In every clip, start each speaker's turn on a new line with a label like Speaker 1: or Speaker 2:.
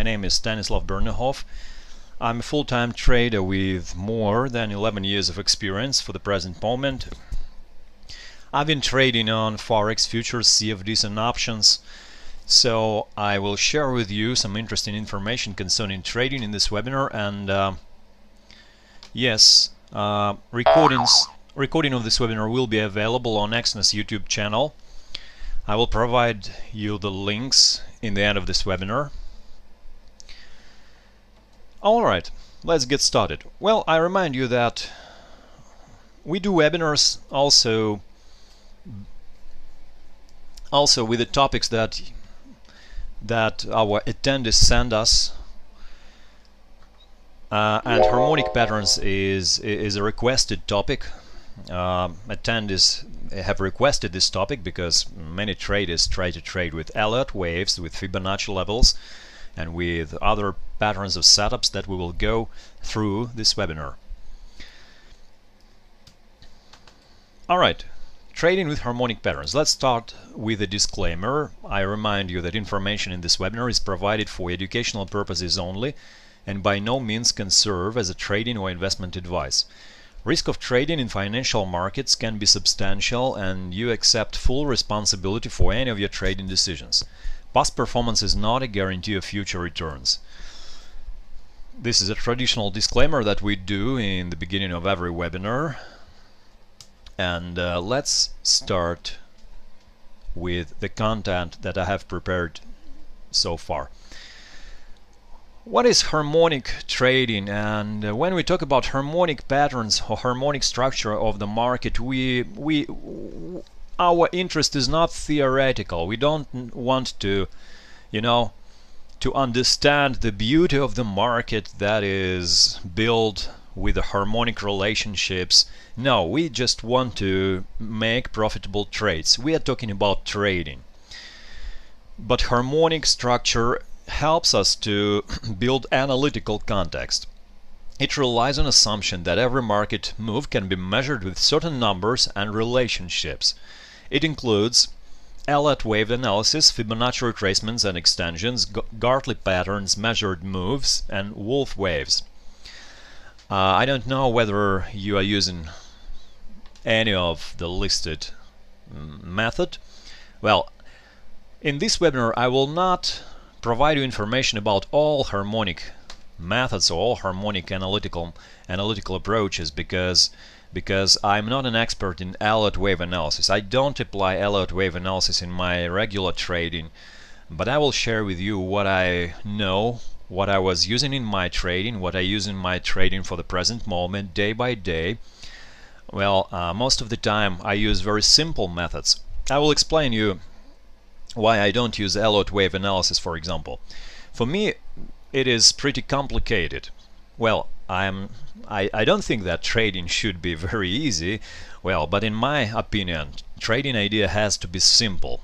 Speaker 1: My name is Stanislav Bernehoff. I'm a full-time trader with more than 11 years of experience for the present moment. I've been trading on Forex, futures, CFDs and options. So I will share with you some interesting information concerning trading in this webinar, and recording of this webinar will be available on Exynos YouTube channel. I will provide you the links in the end of this webinar. Alright, let's get started. Well, I remind you that we do webinars also with the topics that our attendees send us, and Harmonic Patterns is a requested topic. Attendees have requested this topic because many traders try to trade with alert waves, with Fibonacci levels, and with other patterns of setups that we will go through this webinar. Alright, trading with harmonic patterns. Let's start with a disclaimer. I remind you that information in this webinar is provided for educational purposes only and by no means can serve as a trading or investment advice. Risk of trading in financial markets can be substantial, and you accept full responsibility for any of your trading decisions. Past performance is not a guarantee of future returns. This is a traditional disclaimer that we do in the beginning of every webinar. And let's start with the content that I have prepared so far. What is harmonic trading? And when we talk about harmonic patterns or harmonic structure of the market, our interest is not theoretical. We don't want to, to understand the beauty of the market that is built with the harmonic relationships. No, we just want to make profitable trades. We are talking about trading. But harmonic structure helps us to build analytical context. It relies on assumption that every market move can be measured with certain numbers and relationships. It includes alert wave analysis, Fibonacci retracements and extensions, Gartley patterns, measured moves, and wolf waves. I don't know whether you are using any of the listed method. Well, in this webinar I will not provide you information about all harmonic methods or all harmonic analytical approaches because I'm not an expert in alert wave analysis. I don't apply alert wave analysis in my regular trading, but I will share with you what I know, what I was using in my trading, what I use in my trading for the present moment, day by day. Well, most of the time I use very simple methods. I will explain you why I don't use alert wave analysis, for example. For me, it is pretty complicated. Well, I don't think that trading should be very easy. Well, but in my opinion, trading idea has to be simple.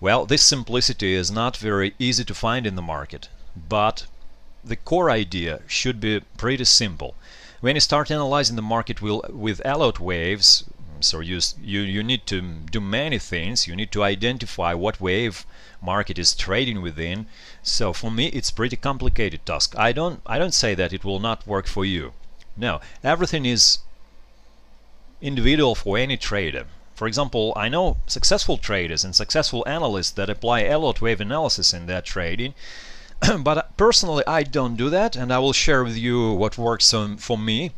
Speaker 1: Well, this simplicity is not very easy to find in the market, but the core idea should be pretty simple. When you start analyzing the market with alert waves, so you need to do many things. You need to identify what wave market is trading within. So for me it's pretty complicated task. I don't say that it will not work for you. No, everything is individual for any trader. For example, I know successful traders and successful analysts that apply alert wave analysis in their trading. But personally I don't do that, and I will share with you what works for me.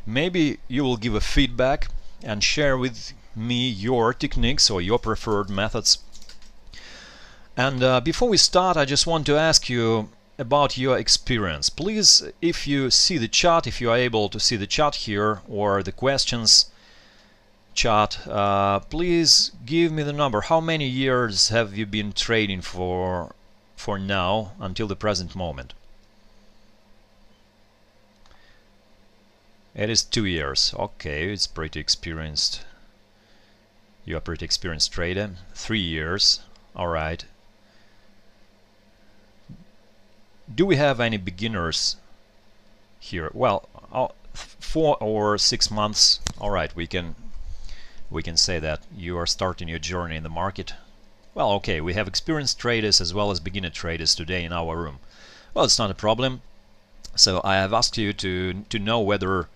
Speaker 1: Maybe you will give a feedback and share with me your techniques or your preferred methods. And before we start, I just want to ask you about your experience. Please, if you see the chart, if you are able to see the chart here or the questions chart, please give me the number. How many years have you been trading for now until the present moment? It is 2 years. Okay, it's pretty experienced. You are pretty experienced trader. 3 years. Alright. Do we have any beginners here? Well, 4 or 6 months. Alright, we can say that you are starting your journey in the market. Well, okay, we have experienced traders as well as beginner traders today in our room. Well, it's not a problem. So I have asked you to know whether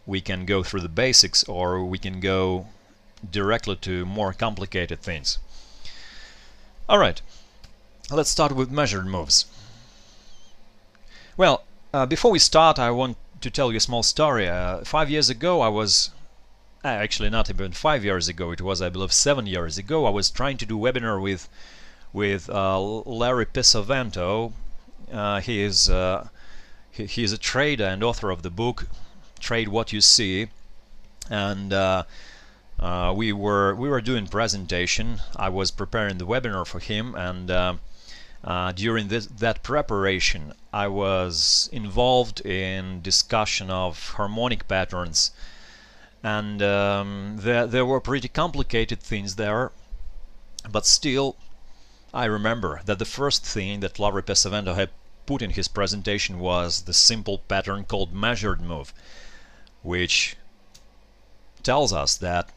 Speaker 1: we can go through the basics or we can go directly to more complicated things. All right, let's start with measured moves. Well, before we start, I want to tell you a small story. 5 years ago, I was actually not even 5 years ago. It was, I believe, 7 years ago. I was trying to do a webinar with Larry Pesavento. He is a trader and author of the book Trade What You See, and we were doing presentation. I was preparing the webinar for him, and during that preparation I was involved in discussion of harmonic patterns, and there were pretty complicated things there, but still I remember that the first thing that Larry Pesavento had put in his presentation was the simple pattern called measured move, which tells us that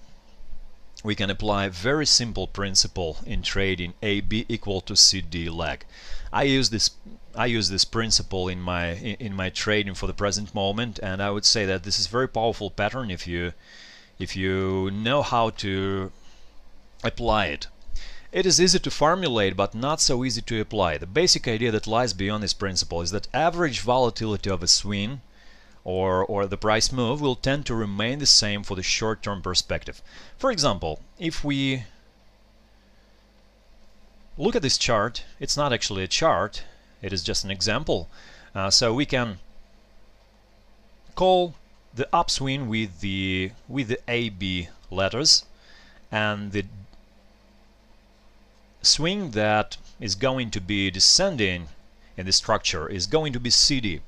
Speaker 1: we can apply a very simple principle in trading AB equal to CD leg. I use this principle in my trading for the present moment, and I would say that this is a very powerful pattern if you know how to apply it. It is easy to formulate, but not so easy to apply. The basic idea that lies beyond this principle is that average volatility of a swing or the price move will tend to remain the same for the short-term perspective. For example, if we look at this chart, it's not actually a chart, it is just an example. So we can call the upswing with the AB letters, and the swing that is going to be descending in the structure is going to be CD.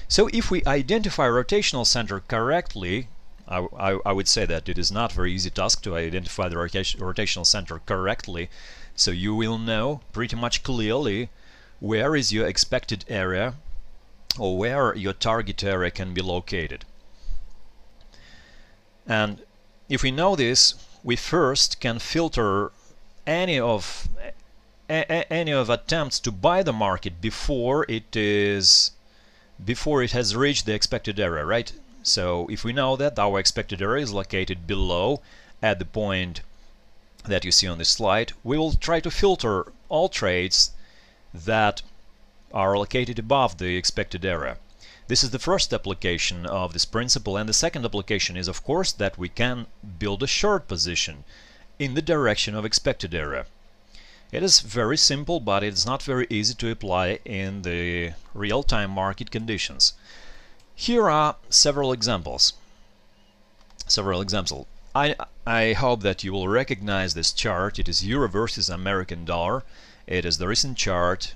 Speaker 1: So if we identify rotational center correctly, I would say that it is not a very easy task to identify the rotational center correctly, so you will know pretty much clearly where is your expected area or where your target area can be located. And if we know this, we first can filter any of attempts to buy the market before it has reached the expected area, right? So if we know that our expected area is located below at the point that you see on this slide, we will try to filter all trades that are located above the expected area. This is the first application of this principle, and the second application is, of course, that we can build a short position in the direction of expected area. It is very simple, but it's not very easy to apply in the real-time market conditions. Here are several examples. I hope that you will recognize this chart. It is Euro versus American dollar. It is the recent chart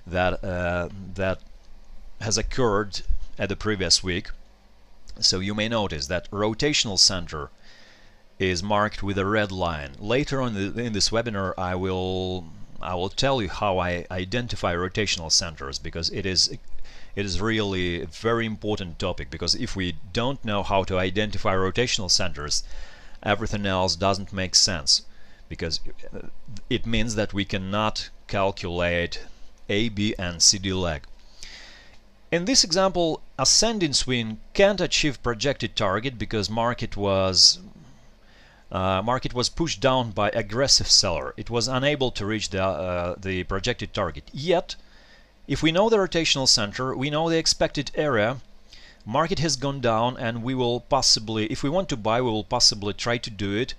Speaker 1: that has occurred at the previous week. So you may notice that rotational center is marked with a red line. Later on in this webinar I will tell you how I identify rotational centers, because it is really a very important topic, because if we don't know how to identify rotational centers, everything else doesn't make sense, because it means that we cannot calculate A, B and CD leg. In this example, ascending swing can't achieve projected target because market was pushed down by aggressive seller. It was unable to reach the projected target. Yet, if we know the rotational center, we know the expected area, market has gone down, and we will possibly, if we want to buy, we will possibly try to do it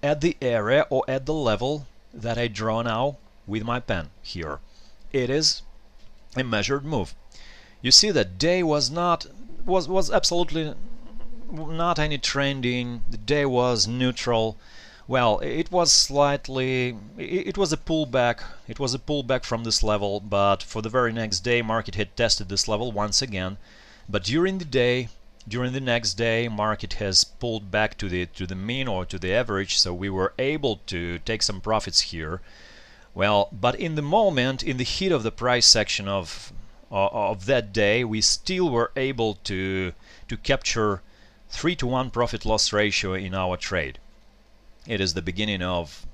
Speaker 1: at the area or at the level that I draw now with my pen here. It is a measured move. You see that day was absolutely not any trending. The day was neutral. Well, it was a pullback. It was a pullback from this level, but for the very next day market had tested this level once again. But during the next day market has pulled back to the mean or to the average, so we were able to take some profits here. Well, but in the moment, in the heat of the price section of that day, we still were able to capture 3-to-1 profit-loss ratio in our trade. It is the beginning of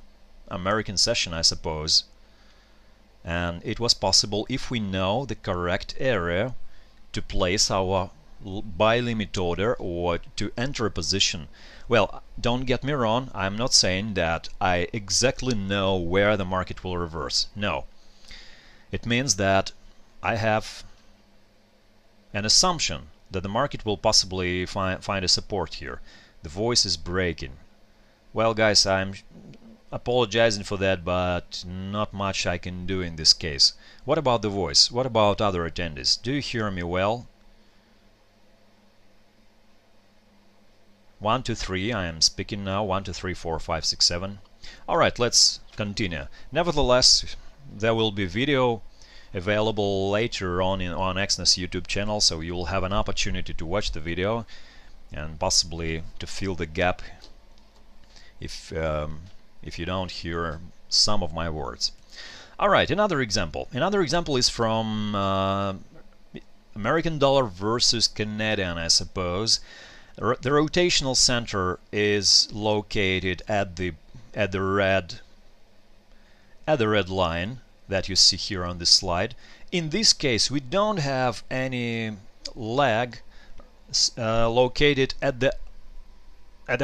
Speaker 1: American session, I suppose. And it was possible, if we know the correct area, to place our buy limit order or to enter a position. Well, don't get me wrong, I'm not saying that I exactly know where the market will reverse. No. It means that I have an assumption that the market will possibly find a support here. The voice is breaking. Well, guys, I'm apologizing for that, but not much I can do in this case. What about the voice? What about other attendees? Do you hear me well? 1, 2, 3, I am speaking now. 1, 2, 3, 4, 5, 6, 7. Alright, let's continue. Nevertheless, there will be video available later on on Exness YouTube channel, so you will have an opportunity to watch the video and possibly to fill the gap if you don't hear some of my words. Alright, another example. Another example is from American dollar versus Canadian, I suppose. The rotational center is located at the red line that you see here on this slide. In this case, we don't have any leg located at the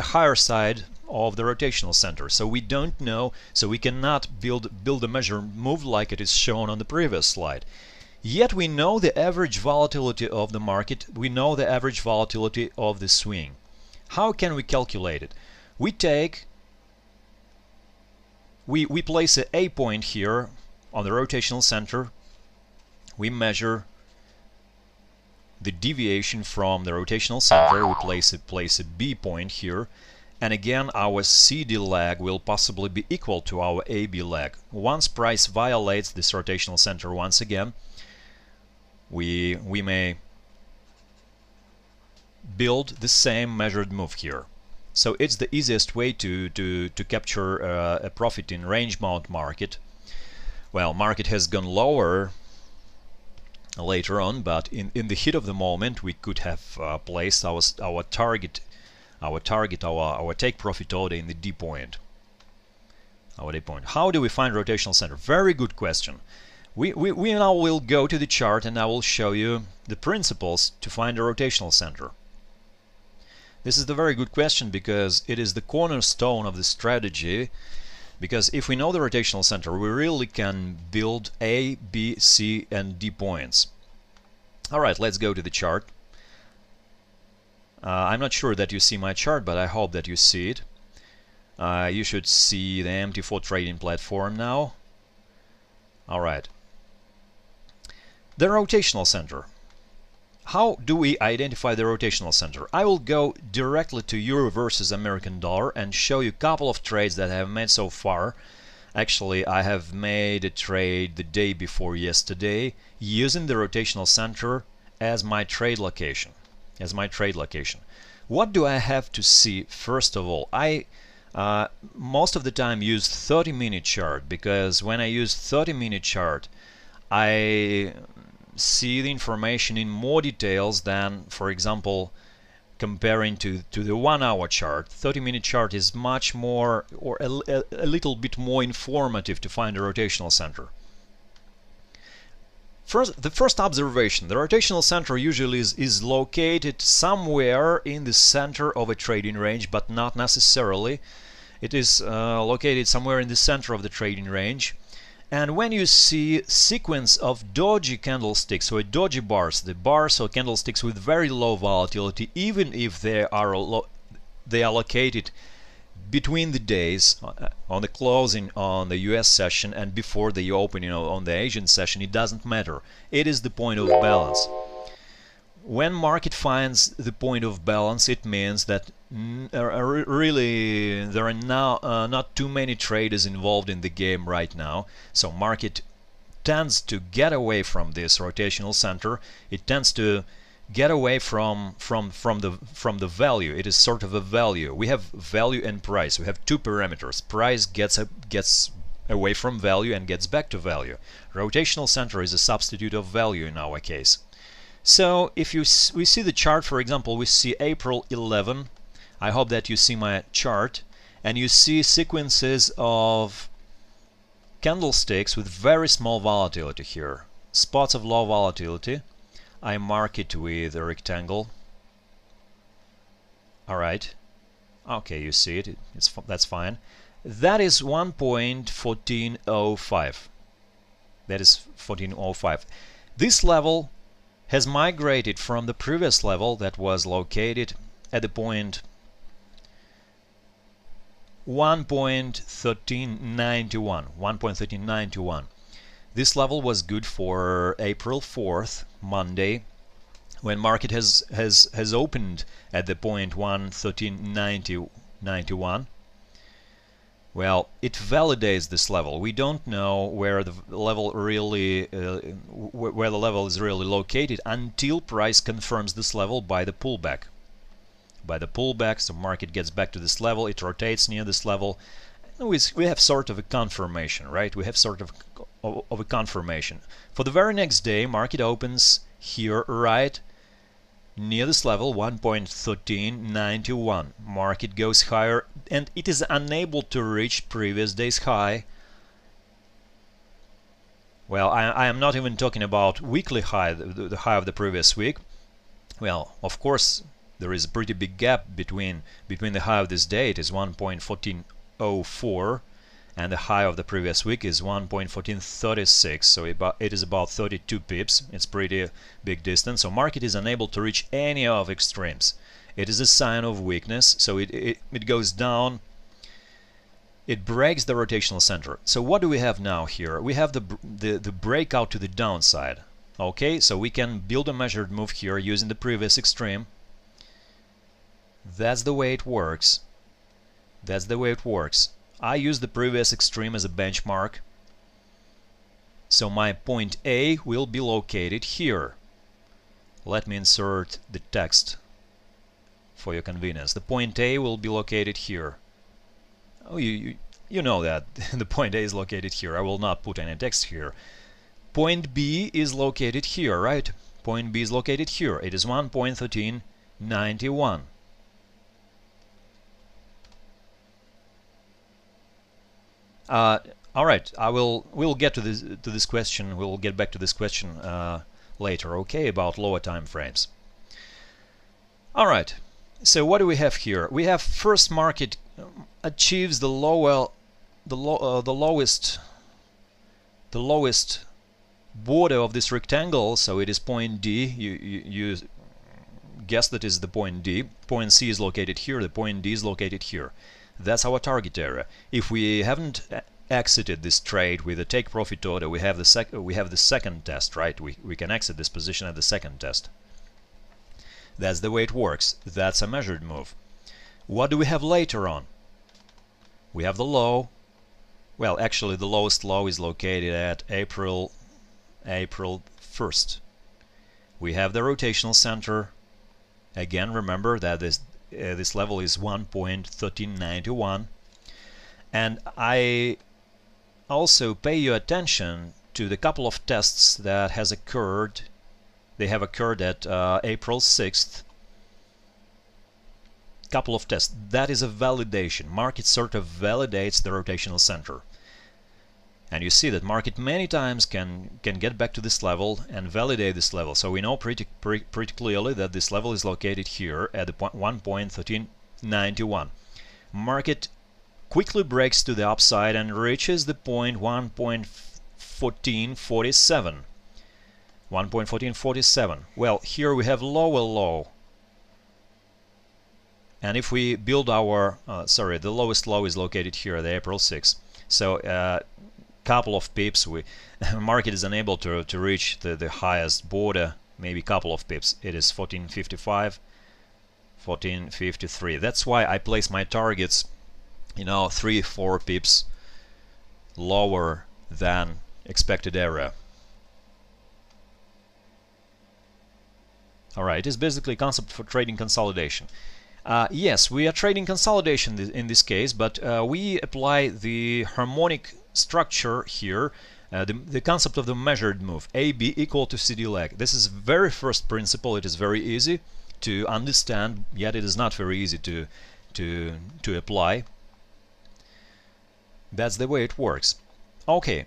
Speaker 1: higher side of the rotational center, so we don't know, so we cannot build a measure move like it is shown on the previous slide. Yet we know the average volatility of the market, we know the average volatility of the swing. How can we calculate it? We place a A point here on the rotational center. We measure the deviation from the rotational center. We place a B point here, and again our CD leg will possibly be equal to our AB leg. Once price violates this rotational center once again, we may build the same measured move here. So it's the easiest way to capture a profit in range bound market. Well, market has gone lower later on, but in the heat of the moment we could have placed our take profit order in the D point. Our D point. How do we find rotational center? Very good question. We now will go to the chart and I will show you the principles to find a rotational center. This is the very good question because it is the cornerstone of the strategy, because if we know the rotational center, we really can build A, B, C and D points. Alright, let's go to the chart. I'm not sure that you see my chart, but I hope that you see it. You should see the MT4 trading platform now. Alright. The rotational center. How do we identify the rotational center? I will go directly to Euro versus American dollar and show you a couple of trades that I have made so far. Actually, I have made a trade the day before yesterday using the rotational center as my trade location. What do I have to see? First of all, I most of the time use 30-minute chart, because when I use 30-minute chart I see the information in more details than, for example, comparing to the 1-hour chart. 30-minute chart is much more, or a little bit more informative to find a rotational center. The first observation, the rotational center usually is located somewhere in the center of a trading range, but not necessarily. It is located somewhere in the center of the trading range. And when you see sequence of doji candlesticks or doji bars, the bars or candlesticks with very low volatility, even if they are located between the days on the closing on the US session and before the opening on the Asian session, it doesn't matter. It is the point of balance. When market finds the point of balance, it means that really there are now not too many traders involved in the game right now, so market tends to get away from this rotational center. It tends to get away from the value. It is sort of a value. We have value and price. We have two parameters. Price gets away from value and gets back to value. Rotational center is a substitute of value in our case. So if we see the chart, for example, we see April 11. I hope that you see my chart and you see sequences of candlesticks with very small volatility here, spots of low volatility. I mark it with a rectangle. Alright, okay, you see it, that's fine. That is 1.1405. That is 1405. This level has migrated from the previous level that was located at the point 1.1391. This level was good for April 4th, Monday, when market has opened at the point 1.1391. Well, it validates this level. We don't know where the level really where the level is really located until price confirms this level by the pullback. By the pullback, so market gets back to this level, it rotates near this level. We have sort of a confirmation, right? We have sort of a confirmation. For the very next day, market opens here, right near this level, 1.1391. Market goes higher and it is unable to reach previous day's high. Well, I am not even talking about weekly high, the high of the previous week. Well, of course, there is a pretty big gap between the high of this day. It is 1.1404, and the high of the previous week is 1.1436. So it is about 32 pips. It's pretty big distance. So market is unable to reach any of extremes. It is a sign of weakness. So it goes down. It breaks the rotational center. So what do we have now here? We have the breakout to the downside. Okay, so we can build a measured move here using the previous extreme. That's the way it works. That's the way it works. I use the previous extreme as a benchmark. So my point A will be located here. Let me insert the text for your convenience. The point A will be located here. Oh, you know that the point A is located here. I will not put any text here. Point B is located here, right? Point B is located here. It is 1.1391. All right, we'll get to this question. We'll get back to this question later, okay, about lower time frames. All right, so what do we have here? We have first market achieves the lowest border of this rectangle, so it is point D. You guess that is the point D. Point C is located here. The point D is located here. That's our target area. If we haven't exited this trade with a take profit order, we have the second test, right? We can exit this position at the second test. That's the way it works. That's a measured move. What do we have later on? We have the low. Well, actually the lowest low is located at April 1st. We have the rotational center. Again, remember that this level is 1.1391, and I also pay your attention to the couple of tests that has occurred. They have occurred at April 6th. Couple of tests. That is a validation. Market sort of validates the rotational center, and you see that market many times can get back to this level and validate this level. So we know pretty clearly that this level is located here at the 1.1391. Market quickly breaks to the upside and reaches the point 1.1447. 1.1447. Well, here we have lower low. And if we build our the lowest low is located here at April 6th. So couple of pips, market is unable to reach the highest border, maybe couple of pips. It is 1455, 1453. That's why I place my targets, 3-4 pips lower than expected area. Alright, it is basically a concept for trading consolidation. Yes, we are trading consolidation in this case, but we apply the harmonic structure here, the concept of the measured move, AB equal to CD lag. This is very first principle. It is very easy to understand, yet it is not very easy to apply. That's the way it works. Okay,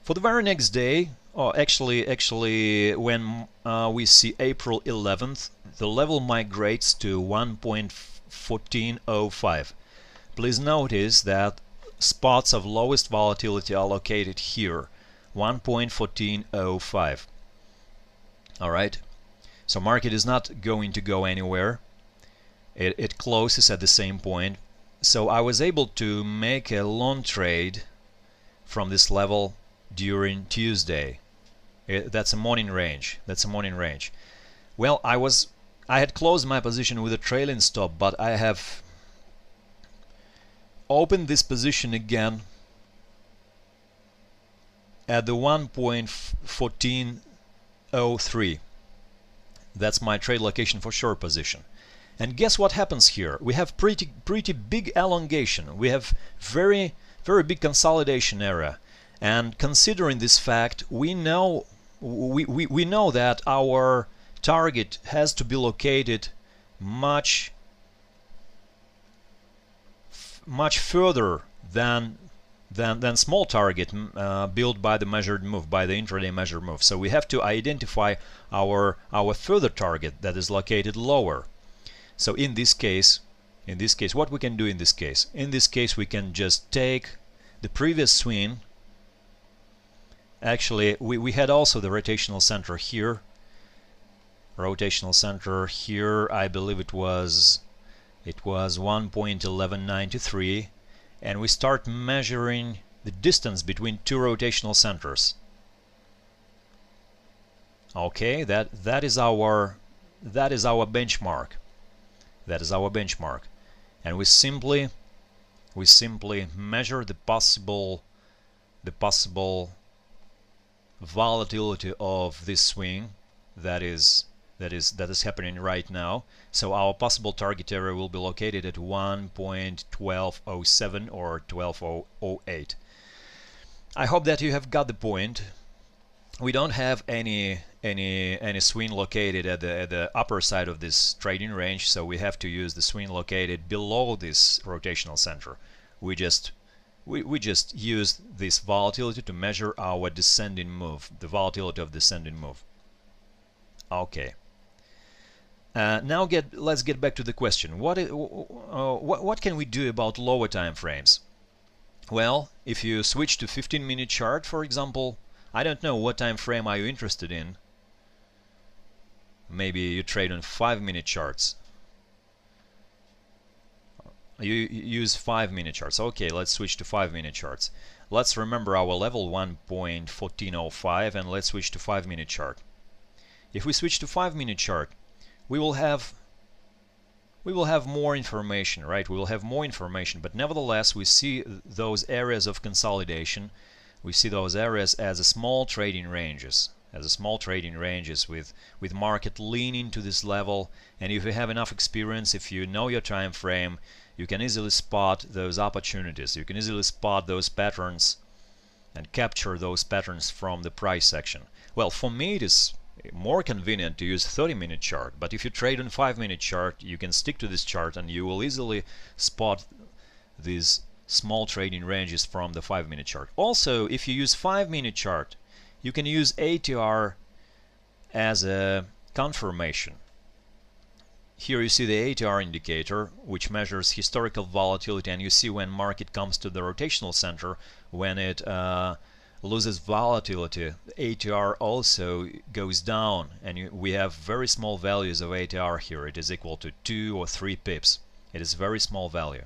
Speaker 1: for the very next day, actually when we see April 11th, the level migrates to 1.1405. Please notice that spots of lowest volatility are located here, 1.1405. Alright, so market is not going to go anywhere. It closes at the same point. So I was able to make a long trade from this level during Tuesday. That's a morning range. Well, I had closed my position with a trailing stop, but I have opened this position again at the 1.1403. That's my trade location for short position. And guess what happens here? We have pretty big elongation. We have very big consolidation area. And considering this fact, we know that our target has to be located much further than small target built by the measured move, by the intraday measured move. So we have to identify our further target that is located lower. So in this case, what we can do in this case? In this case, we can just take the previous swing. Actually, we had also the rotational center here. I believe it was 1.1193, and we start measuring the distance between two rotational centers. Okay, that is our benchmark. And we simply measure the possible volatility of this swing that is happening right now. So our possible target area will be located at 1.1207 or 1208. I hope that you have got the point. We don't have any swing located at the upper side of this trading range, so we have to use the swing located below this rotational center. We just use this volatility to measure our descending move, the volatility of descending move. Okay. Now let's get back to the question. What can we do about lower time frames? Well, if you switch to 15-minute chart, for example, I don't know what time frame are you interested in. Maybe you trade on 5-minute charts. You use 5-minute charts. Okay, let's switch to 5-minute charts. Let's remember our level 1.1405 and let's switch to 5-minute chart. If we switch to 5-minute chart, we will have more information, right? We will have more information, but nevertheless we see those areas of consolidation. We see those areas as a small trading ranges, with market leaning to this level. And if you have enough experience, if you know your time frame, you can easily spot those opportunities. You can easily spot those patterns and capture those patterns from the price section. Well, for me it is more convenient to use 30-minute chart, but if you trade on 5-minute chart, you can stick to this chart and you will easily spot these small trading ranges from the 5-minute chart. Also, if you use 5-minute chart, you can use ATR as a confirmation. Here you see the ATR indicator, which measures historical volatility, and you see when market comes to the rotational center, when it loses volatility, ATR also goes down, and we have very small values of ATR here. It is equal to 2 or 3 pips. It is very small value.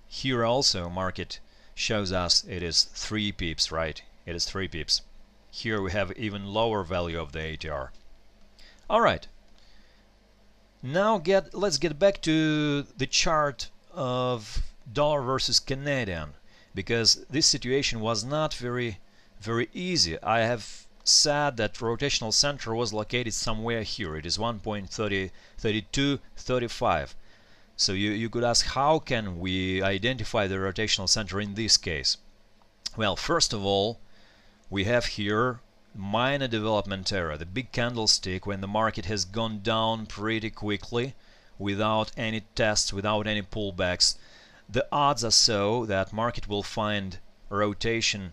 Speaker 1: Here also market shows us it is 3 pips, right? It is 3 pips. Here we have even lower value of the ATR. Alright. Now let's get back to the chart of dollar versus Canadian, because this situation was not very easy. I have said that rotational center was located somewhere here. It is 1.3235. So you could ask, how can we identify the rotational center in this case? Well, first of all, we have here minor development area, the big candlestick when the market has gone down pretty quickly without any tests, without any pullbacks. The odds are so that market will find rotation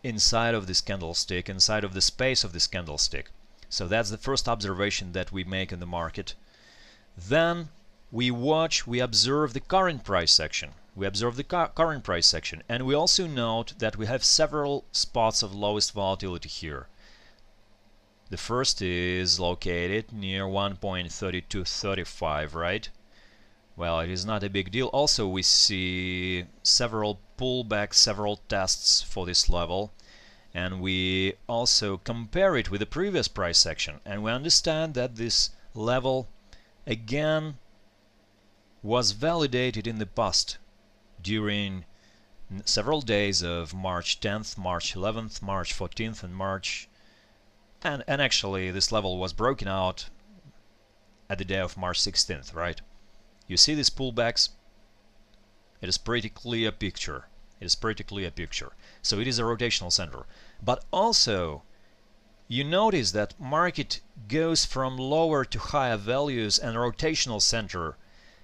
Speaker 1: inside of this candlestick, inside of the space of this candlestick. So that's the first observation that we make in the market. Then we observe the current price section. We observe the current price section, and we also note that we have several spots of lowest volatility here. The first is located near 1.3235, right? Well, it is not a big deal. Also, we see several pullbacks, several tests for this level, and we also compare it with the previous price section, and we understand that this level again was validated in the past during several days of March 10th, March 11th, March 14th, and March, and actually this level was broken out at the day of March 16th, right? You see these pullbacks? It is pretty clear picture. It is pretty clear picture. So it is a rotational center. But also, you notice that market goes from lower to higher values, and rotational center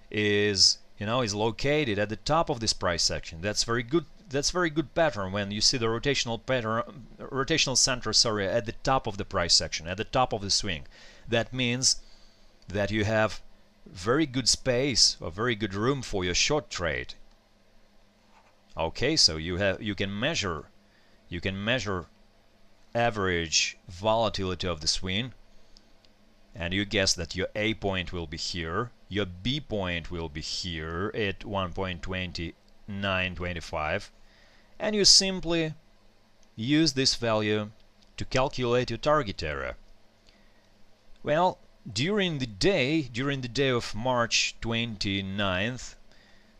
Speaker 1: is located at the top of this price section. That's very good. That's very good pattern when you see the rotational center, sorry, at the top of the price section, at the top of the swing. That means that you have very good space or very good room for your short trade. Okay, so you can measure average volatility of the swing, and you guess that your A point will be here, your B point will be here at 1.2925, and you simply use this value to calculate your target area. Well, during the day of March 29th,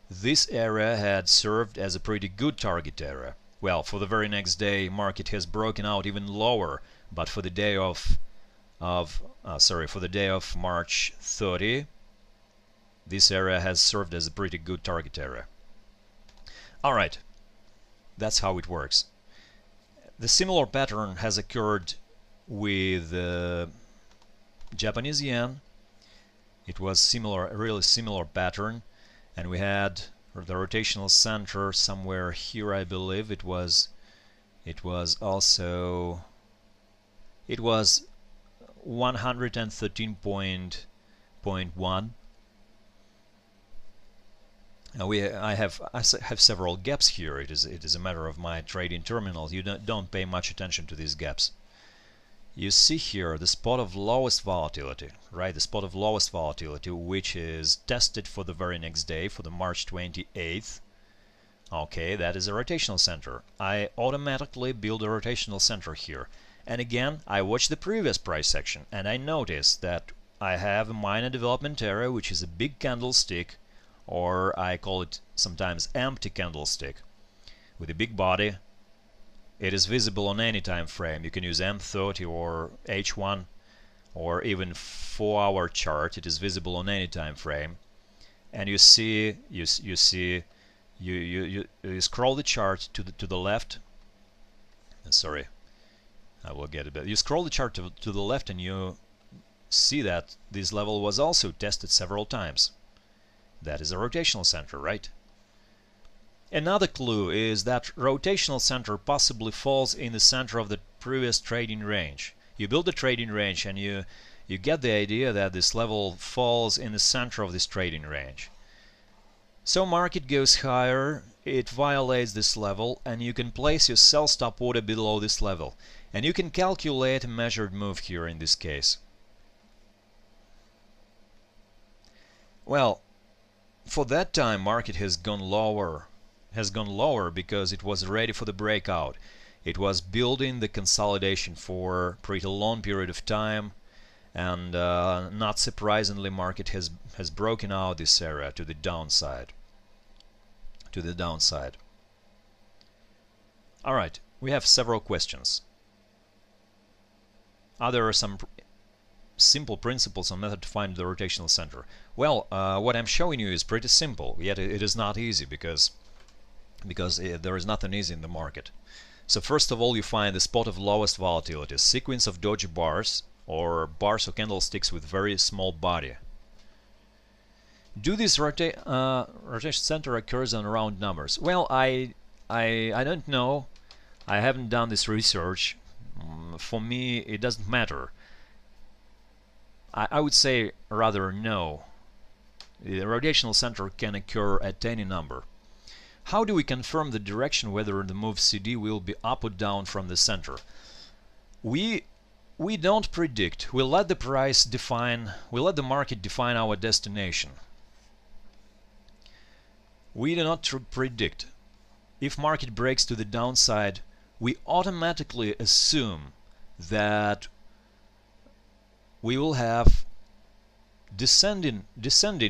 Speaker 1: this area had served as a pretty good target area. Well, for the very next day, market has broken out even lower, but for the day of March 30, this area has served as a pretty good target area. All right, that's how it works. The similar pattern has occurred with Japanese yen. It was similar, a really similar pattern, and we had the rotational center somewhere here, I believe. It was 113.1. I have several gaps here. It is a matter of my trading terminals. You don't pay much attention to these gaps. You see here the spot of lowest volatility, right? The spot of lowest volatility, which is tested for the very next day, for the March 28th. Okay, that is a rotational center. I automatically build a rotational center here. And again, I watch the previous price section, and I notice that I have a minor development area, which is a big candlestick, or I call it sometimes empty candlestick, with a big body. It is visible on any time frame. You can use M30 or H1 or even 4-hour chart. It is visible on any time frame. And you scroll the chart to the left. Sorry, I will get it. You scroll the chart to the left, and you see that this level was also tested several times. That is a rotational center, right? Another clue is that rotational center possibly falls in the center of the previous trading range. You build a trading range, and you get the idea that this level falls in the center of this trading range. So market goes higher, it violates this level, and you can place your sell stop order below this level. And you can calculate a measured move here in this case. Well, for that time market has gone lower because it was ready for the breakout. It was building the consolidation for a pretty long period of time, and not surprisingly market has broken out this area to the downside. Alright, we have several questions. Are there some simple principles or method to find the rotational center? Well, what I'm showing you is pretty simple, yet it is not easy because there is nothing easy in the market. So first of all, you find the spot of lowest volatility, a sequence of doji bars or candlesticks with very small body. Do this rotation center occurs on round numbers? Well, I don't know I haven't done this research. For me, it doesn't matter. I would say rather no. The rotational center can occur at any number. How do we confirm the direction whether the move CD will be up or down from the center? We don't predict. We let the price define, we let the market define our destination. We do not predict. If market breaks to the downside, we automatically assume that we will have descending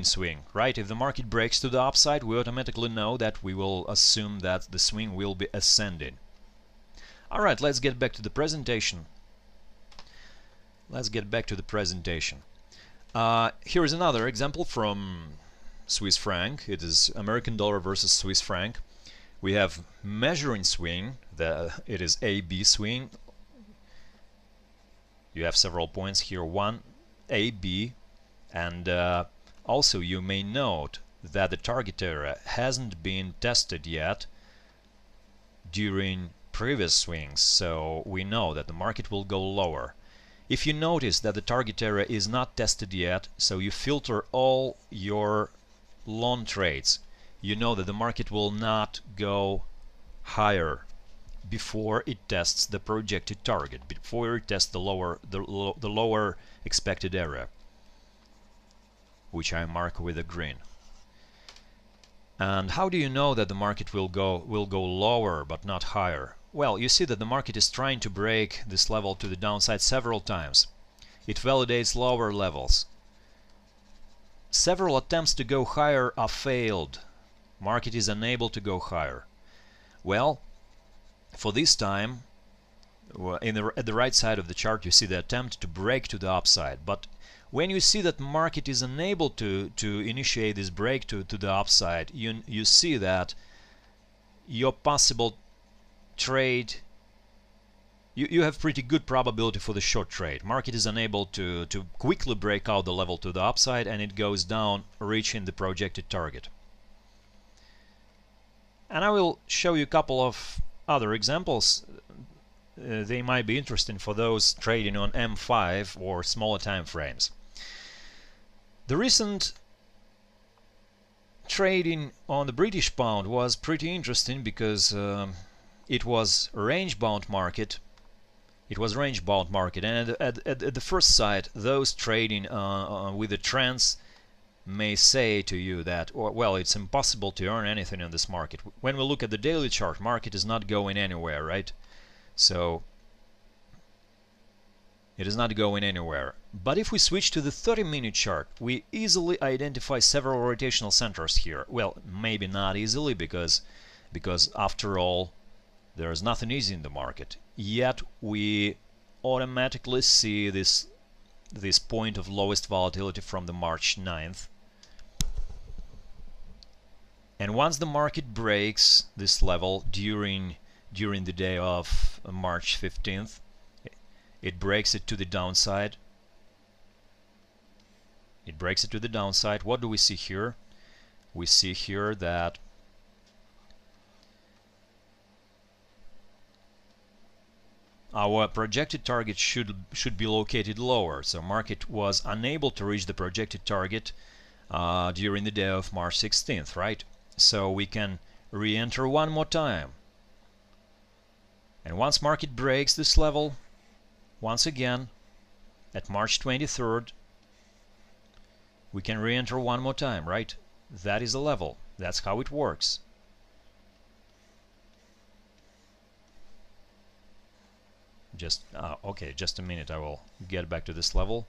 Speaker 1: swing, right? If the market breaks to the upside, we automatically know that we will assume that the swing will be ascending. Alright, let's get back to the presentation. Here is another example from Swiss franc. It is American dollar versus Swiss franc. We have measuring swing, it is AB swing. You have several points here, 1, AB, and also you may note that the target area hasn't been tested yet during previous swings, so we know that the market will go lower. If you notice that the target area is not tested yet, so you filter all your long trades, you know that the market will not go higher before it tests the projected target, before it tests the lower expected area, which I mark with a green. And how do you know that the market will go lower but not higher? Well, you see that the market is trying to break this level to the downside several times. It validates lower levels. Several attempts to go higher are failed. Market is unable to go higher. Well, for this time, at the right side of the chart, you see the attempt to break to the upside. But when you see that market is unable to initiate this break to the upside, you see that your possible trade, you have pretty good probability for the short trade. Market is unable to quickly break out the level to the upside, and it goes down, reaching the projected target. And I will show you a couple of other examples. They might be interesting for those trading on M5 or smaller time frames. The recent trading on the British pound was pretty interesting because it was a range-bound market. And at the first sight, those trading with the trends may say to you that, well, it's impossible to earn anything in this market. When we look at the daily chart, market is not going anywhere, right? So it is not going anywhere. But if we switch to the 30-minute chart, we easily identify several rotational centers here. Well, maybe not easily, because after all, there is nothing easy in the market. Yet we automatically see this point of lowest volatility from the March 9th. And once the market breaks this level during the day of March 15th, it breaks it to the downside. What do we see here? We see here that our projected target should be located lower. So market was unable to reach the projected target during the day of March 16th, right? So we can re-enter one more time. And once market breaks this level, once again, at March 23rd, we can re-enter one more time, right? That is the level. That's how it works. Okay, just a minute, I will get back to this level.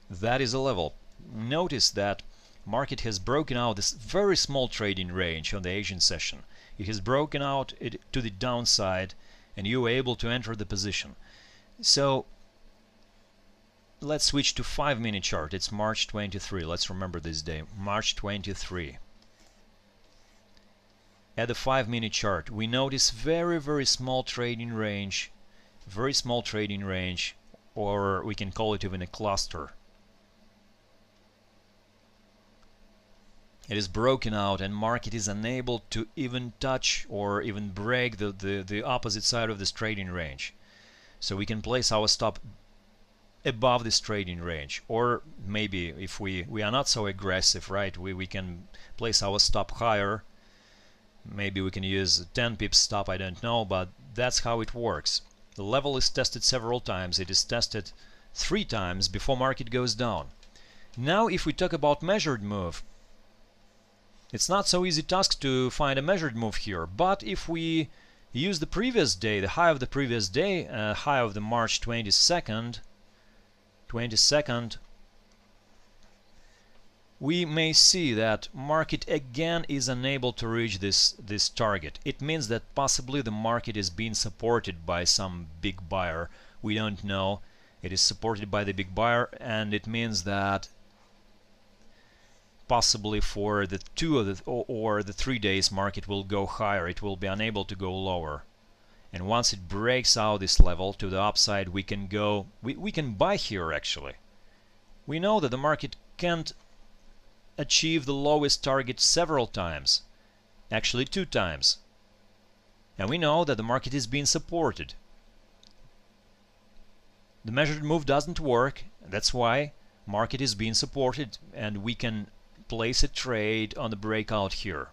Speaker 1: That is a level. Notice that market has broken out this very small trading range on the Asian session. It has broken out to the downside, and you were able to enter the position. So let's switch to 5-minute chart. It's March 23. Let's remember this day, March 23. At the 5-minute chart, we notice very small trading range, or we can call it even a cluster. It is broken out and market is unable to even touch or even break the opposite side of this trading range. So we can place our stop above this trading range, or maybe if we are not so aggressive, right, we can place our stop higher. Maybe we can use a 10 pips stop, I don't know, but that's how it works. The level is tested several times. It is tested 3 times before market goes down. Now if we talk about measured move, it's not so easy task to find a measured move here, but if we use the previous day, the high of the previous day, high of the March 22nd, we may see that market again is unable to reach this target. It means that possibly the market is being supported by some big buyer. We don't know. It is supported by the big buyer, and it means that possibly for the 2 or the 3 days market will go higher. It will be unable to go lower. And once it breaks out this level to the upside, we can go, we can buy here actually. We know that the market can't achieve the lowest target several times, actually 2 times. And we know that the market is being supported. The measured move doesn't work, that's why market is being supported, and we can place a trade on the breakout here.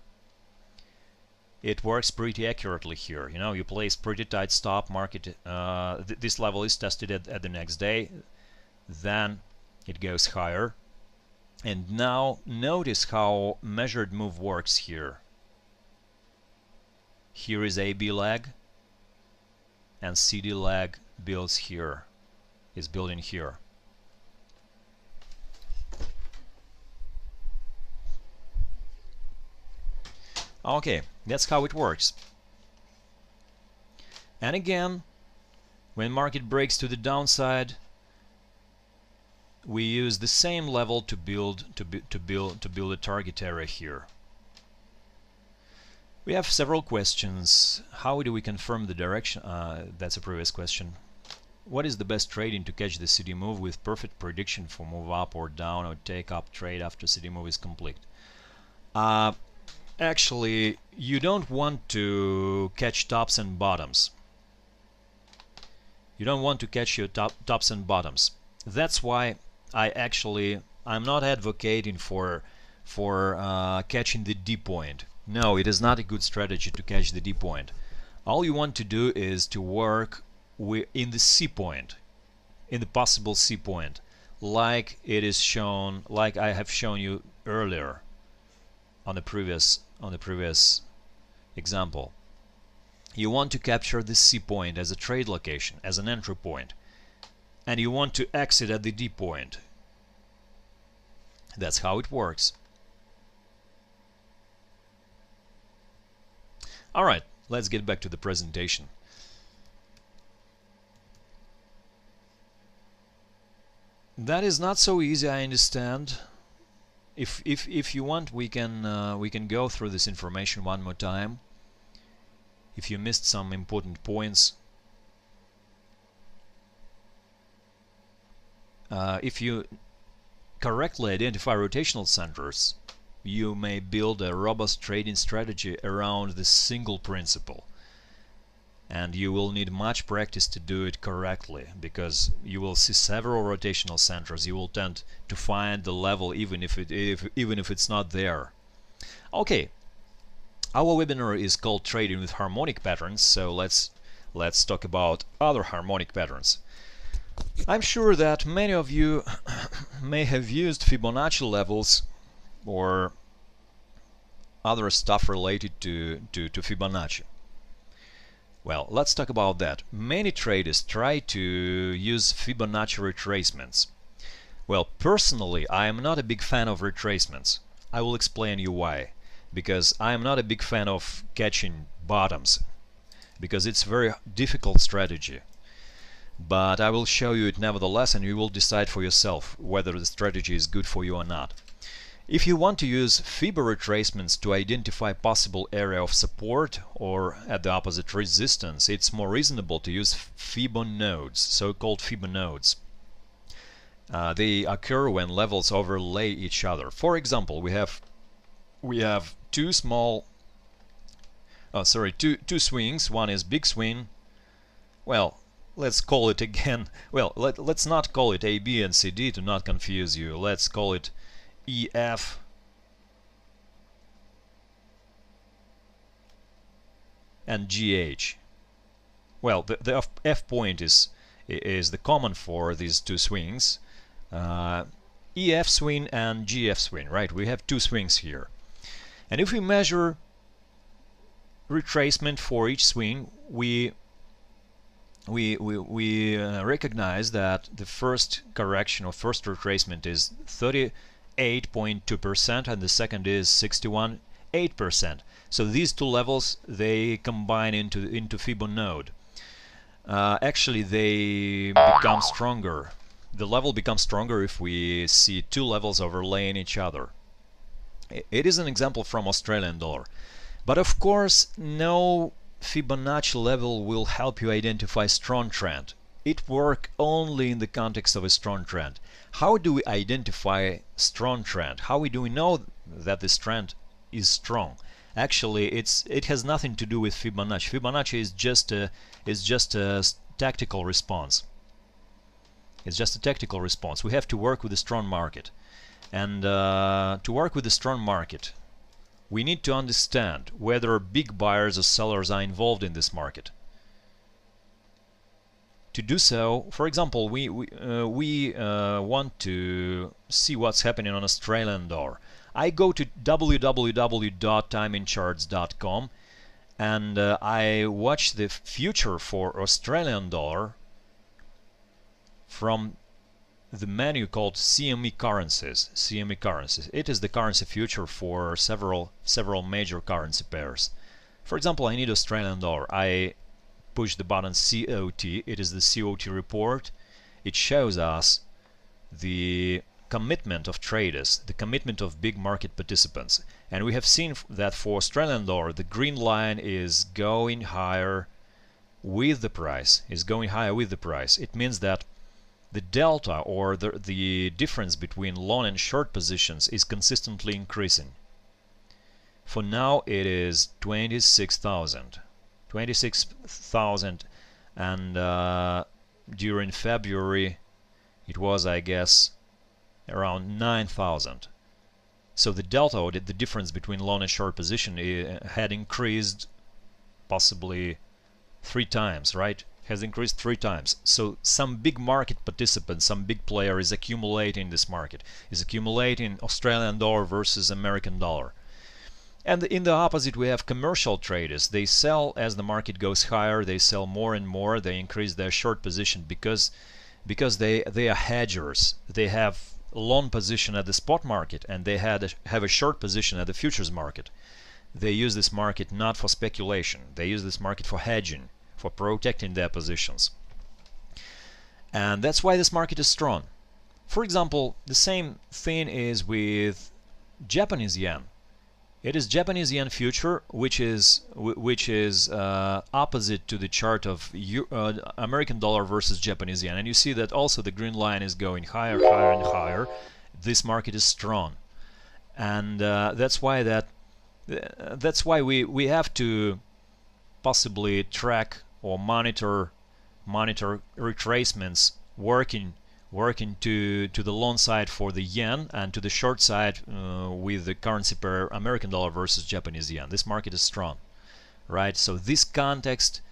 Speaker 1: It works pretty accurately here. You know, you place pretty tight stop, market, this level is tested at the next day, then it goes higher. And now notice how measured move works here. Here is AB leg, and CD leg builds here, is building here. Okay, that's how it works. And again, when market breaks to the downside, we use the same level to build a target area here. We have several questions. How do we confirm the direction? That's a previous question. What is the best trading to catch the CD move with perfect prediction for move up or down or take up trade after CD move is complete? Actually, you don't want to catch tops and bottoms. You don't want to catch your tops and bottoms. That's why I'm not advocating for catching the D point. No, it is not a good strategy to catch the D point. All you want to do is to work in the C point, in the possible C point, like it is shown, like I have shown you earlier on the previous example. You want to capture the C point as a trade location, as an entry point, and you want to exit at the D point. That's how it works. Alright, let's get back to the presentation. That is not so easy, I understand. If you want, we can go through this information one more time. If you missed some important points, if you correctly identify rotational centers, you may build a robust trading strategy around the single principle. And you will need much practice to do it correctly, because you will see several rotational centers. You will tend to find the level even if it's not there. Okay, our webinar is called Trading with Harmonic Patterns, so let's talk about other harmonic patterns. I'm sure that many of you may have used Fibonacci levels or other stuff related to Fibonacci. Well, let's talk about that. Many traders try to use Fibonacci retracements. Well, personally, I am not a big fan of retracements. I will explain you why. Because I am not a big fan of catching bottoms, because it's a very difficult strategy. But I will show you it nevertheless, and you will decide for yourself whether the strategy is good for you or not. If you want to use Fib retracements to identify possible area of support or at the opposite resistance, it's more reasonable to use Fib nodes, so-called Fib nodes. They occur when levels overlay each other. For example, we have we have two swings. One is big swing. Well, let's call it again. Well, let's not call it A, B, and C, D to not confuse you. Let's call it E, F, and G, H. Well, the F point is the common for these two swings. EF swing and GF swing, right? We have two swings here. And if we measure retracement for each swing, we recognize that the first correction or first retracement is 38.2% and the second is 61.8%. So these two levels, they combine into Fibon node. Actually, they become stronger. The level becomes stronger if we see two levels overlaying each other. It is an example from Australian dollar. But of course, no Fibonacci level will help you identify strong trend. It works only in the context of a strong trend. How do we identify strong trend? How do we know that this trend is strong? Actually, it has nothing to do with Fibonacci. Fibonacci is just a tactical response. It's just a tactical response. We have to work with a strong market. And to work with a strong market, we need to understand whether big buyers or sellers are involved in this market. To do so, for example, we want to see what's happening on Australian dollar. I go to www.timingcharts.com and I watch the future for Australian dollar from the menu called CME currencies. CME currencies. It is the currency future for several major currency pairs. For example, I need Australian dollar. I push the button COT. It is the COT report. It shows us the commitment of traders, the commitment of big market participants. And we have seen that for Australian dollar, the green line is going higher with the price. It means that the delta or the difference between long and short positions is consistently increasing. For now it is 26,000. And during February it was, I guess, around 9,000. So the delta or the difference between long and short position had increased possibly 3 times, right? Has increased 3 times. So some big market participant, some big player is accumulating this market, is accumulating Australian dollar versus American dollar. And in the opposite, we have commercial traders. They sell as the market goes higher, they sell more and more, they increase their short position because they are hedgers. They have a long position at the spot market and they have a short position at the futures market. They use this market not for speculation, they use this market for hedging, for protecting their positions. And that's why this market is strong. For example, the same thing is with Japanese yen. It is Japanese yen future, which is opposite to the chart of American dollar versus Japanese yen. And you see that also the green line is going higher, higher, and higher. This market is strong, and that's why we have to possibly track or monitor retracements working to the long side for the yen and to the short side with the currency pair American dollar versus Japanese yen. This market is strong, right? So this context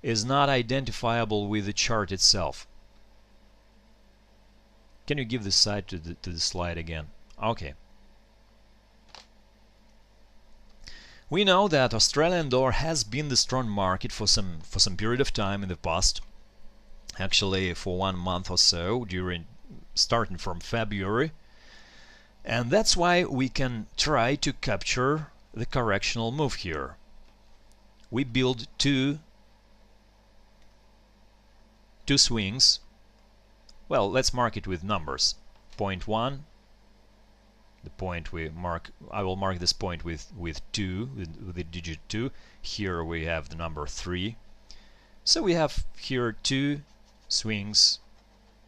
Speaker 1: is not identifiable with the chart itself. Can you give this side to the slide again? Okay. We know that Australian dollar has been the strong market for some period of time in the past. Actually, for 1 month or so, starting from February, and that's why we can try to capture the correctional move here. We build two swings. Well, let's mark it with numbers. Point 1, the point we mark. I will mark this point with 2, with the digit 2. Here we have the number 3. So we have here 2 swings,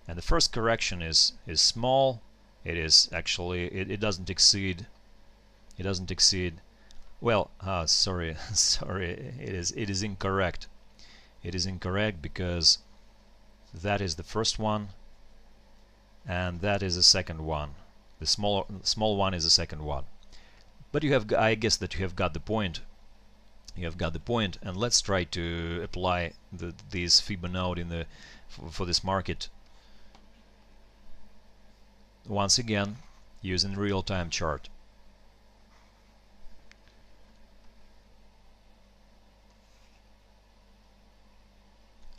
Speaker 1: and the first correction is small. It is actually it doesn't exceed It doesn't exceed. Well, sorry, sorry. It is incorrect. It is incorrect because that is the first one, and that is the second one. The small one is the second one. But you have, I guess that you have got the point. You have got the point, and let's try to apply this FIBA node in the for this market once again using real-time chart.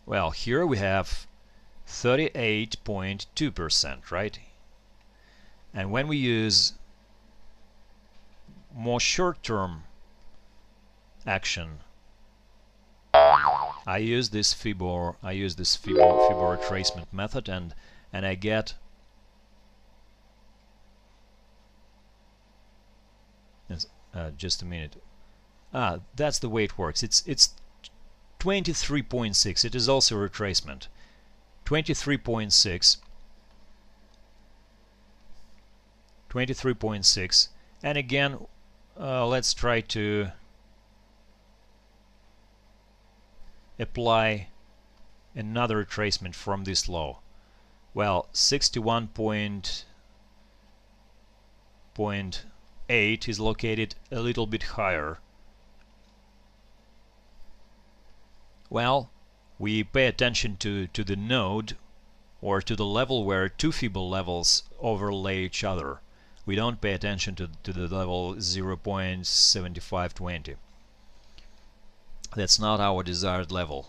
Speaker 1: Well, here we have 38.2%, right? And when we use more short-term action, I use this FIBA retracement method, and I get just a minute. That's the way it works. It's 23.6. It is also a retracement. 23.6. 23.6. And again, let's try to apply another retracement from this low. Well, 61.8 is located a little bit higher. Well, we pay attention to the node, or to the level where two FIBA levels overlay each other. We don't pay attention to the level 0.7520. That's not our desired level.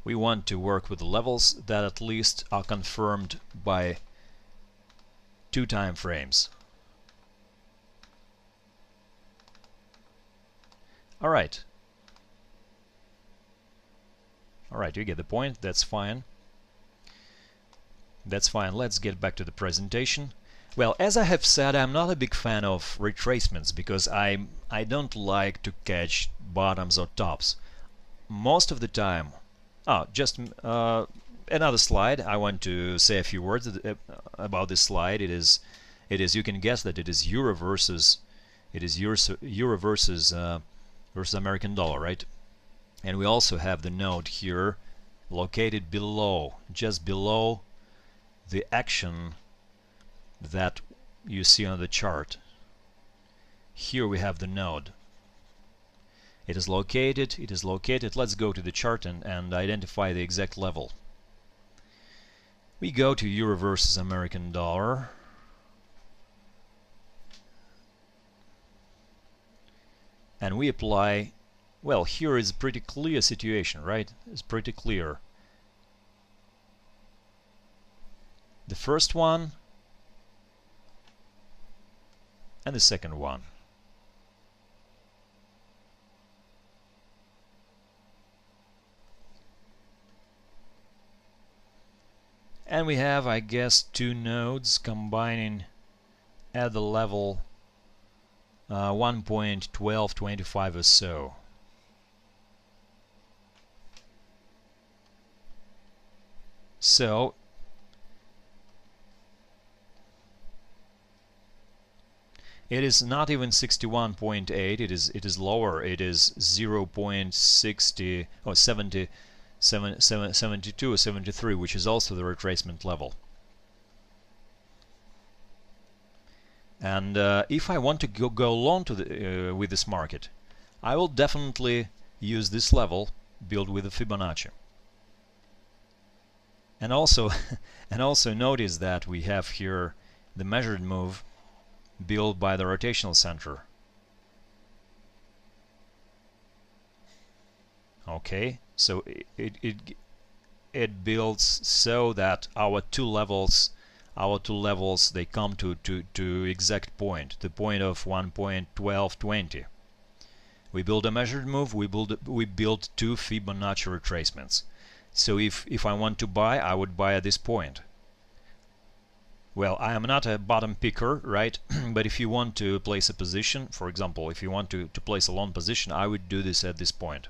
Speaker 1: We want to work with the levels that at least are confirmed by 2 time frames. Alright. Alright, you get the point. That's fine. That's fine. Let's get back to the presentation. Well, as I have said, I'm not a big fan of retracements because I don't like to catch bottoms or tops. Most of the time, just another slide. I want to say a few words about this slide. It is you can guess that it is euro versus versus American dollar, right? And we also have the node here located below, just below the action that you see on the chart. Here we have the node. It is located. Let's go to the chart and identify the exact level. We go to euro versus American dollar. And we apply, well, here is a pretty clear situation, right? It's pretty clear. The first one and the second one. And we have, I guess, 2 nodes combining at the level 1.1225 or so. So it is not even 61.8. It is lower. It is 0.60 or 72 or 73, which is also the retracement level. And if I want to go long to with this market, I will definitely use this level built with the Fibonacci. And also notice that we have here the measured move built by the rotational center. Okay, so it builds so that our two levels they come to exact point, the point of 1.1220. We build a measured move. We build 2 Fibonacci retracements. So if I want to buy, I would buy at this point. Well, I am not a bottom picker, right? But if you want to place a position, for example, if you want to place a long position, I would do this at this point.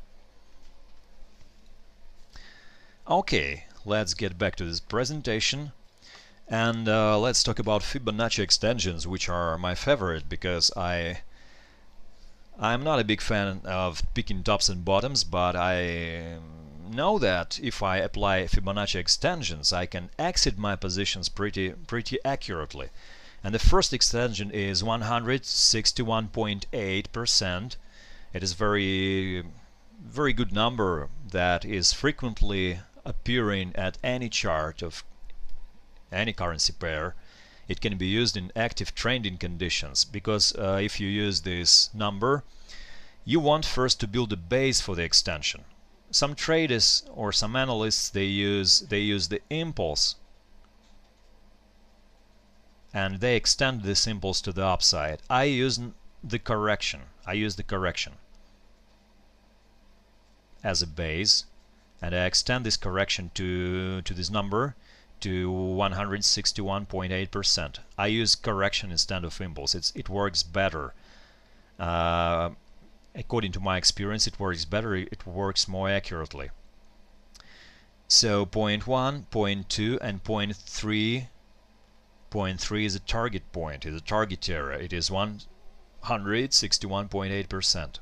Speaker 1: Okay, let's get back to this presentation. And let's talk about Fibonacci extensions, which are my favorite because I'm not a big fan of picking tops and bottoms, but I know that if I apply Fibonacci extensions, I can exit my positions pretty accurately. And the first extension is 161.8%. It is very good number that is frequently appearing at any chart of any currency pair. It can be used in active trending conditions because if you use this number, you want first to build a base for the extension. Some traders or some analysts, they use the impulse and they extend this impulse to the upside. I use the correction. As a base, and I extend this correction to this number to 161.8%. I use correction instead of impulse. It works better. According to my experience, it works better. It works more accurately. So point 1, point 2, and point 3. Point 3 is a target point, is a target area. It is 161.8%.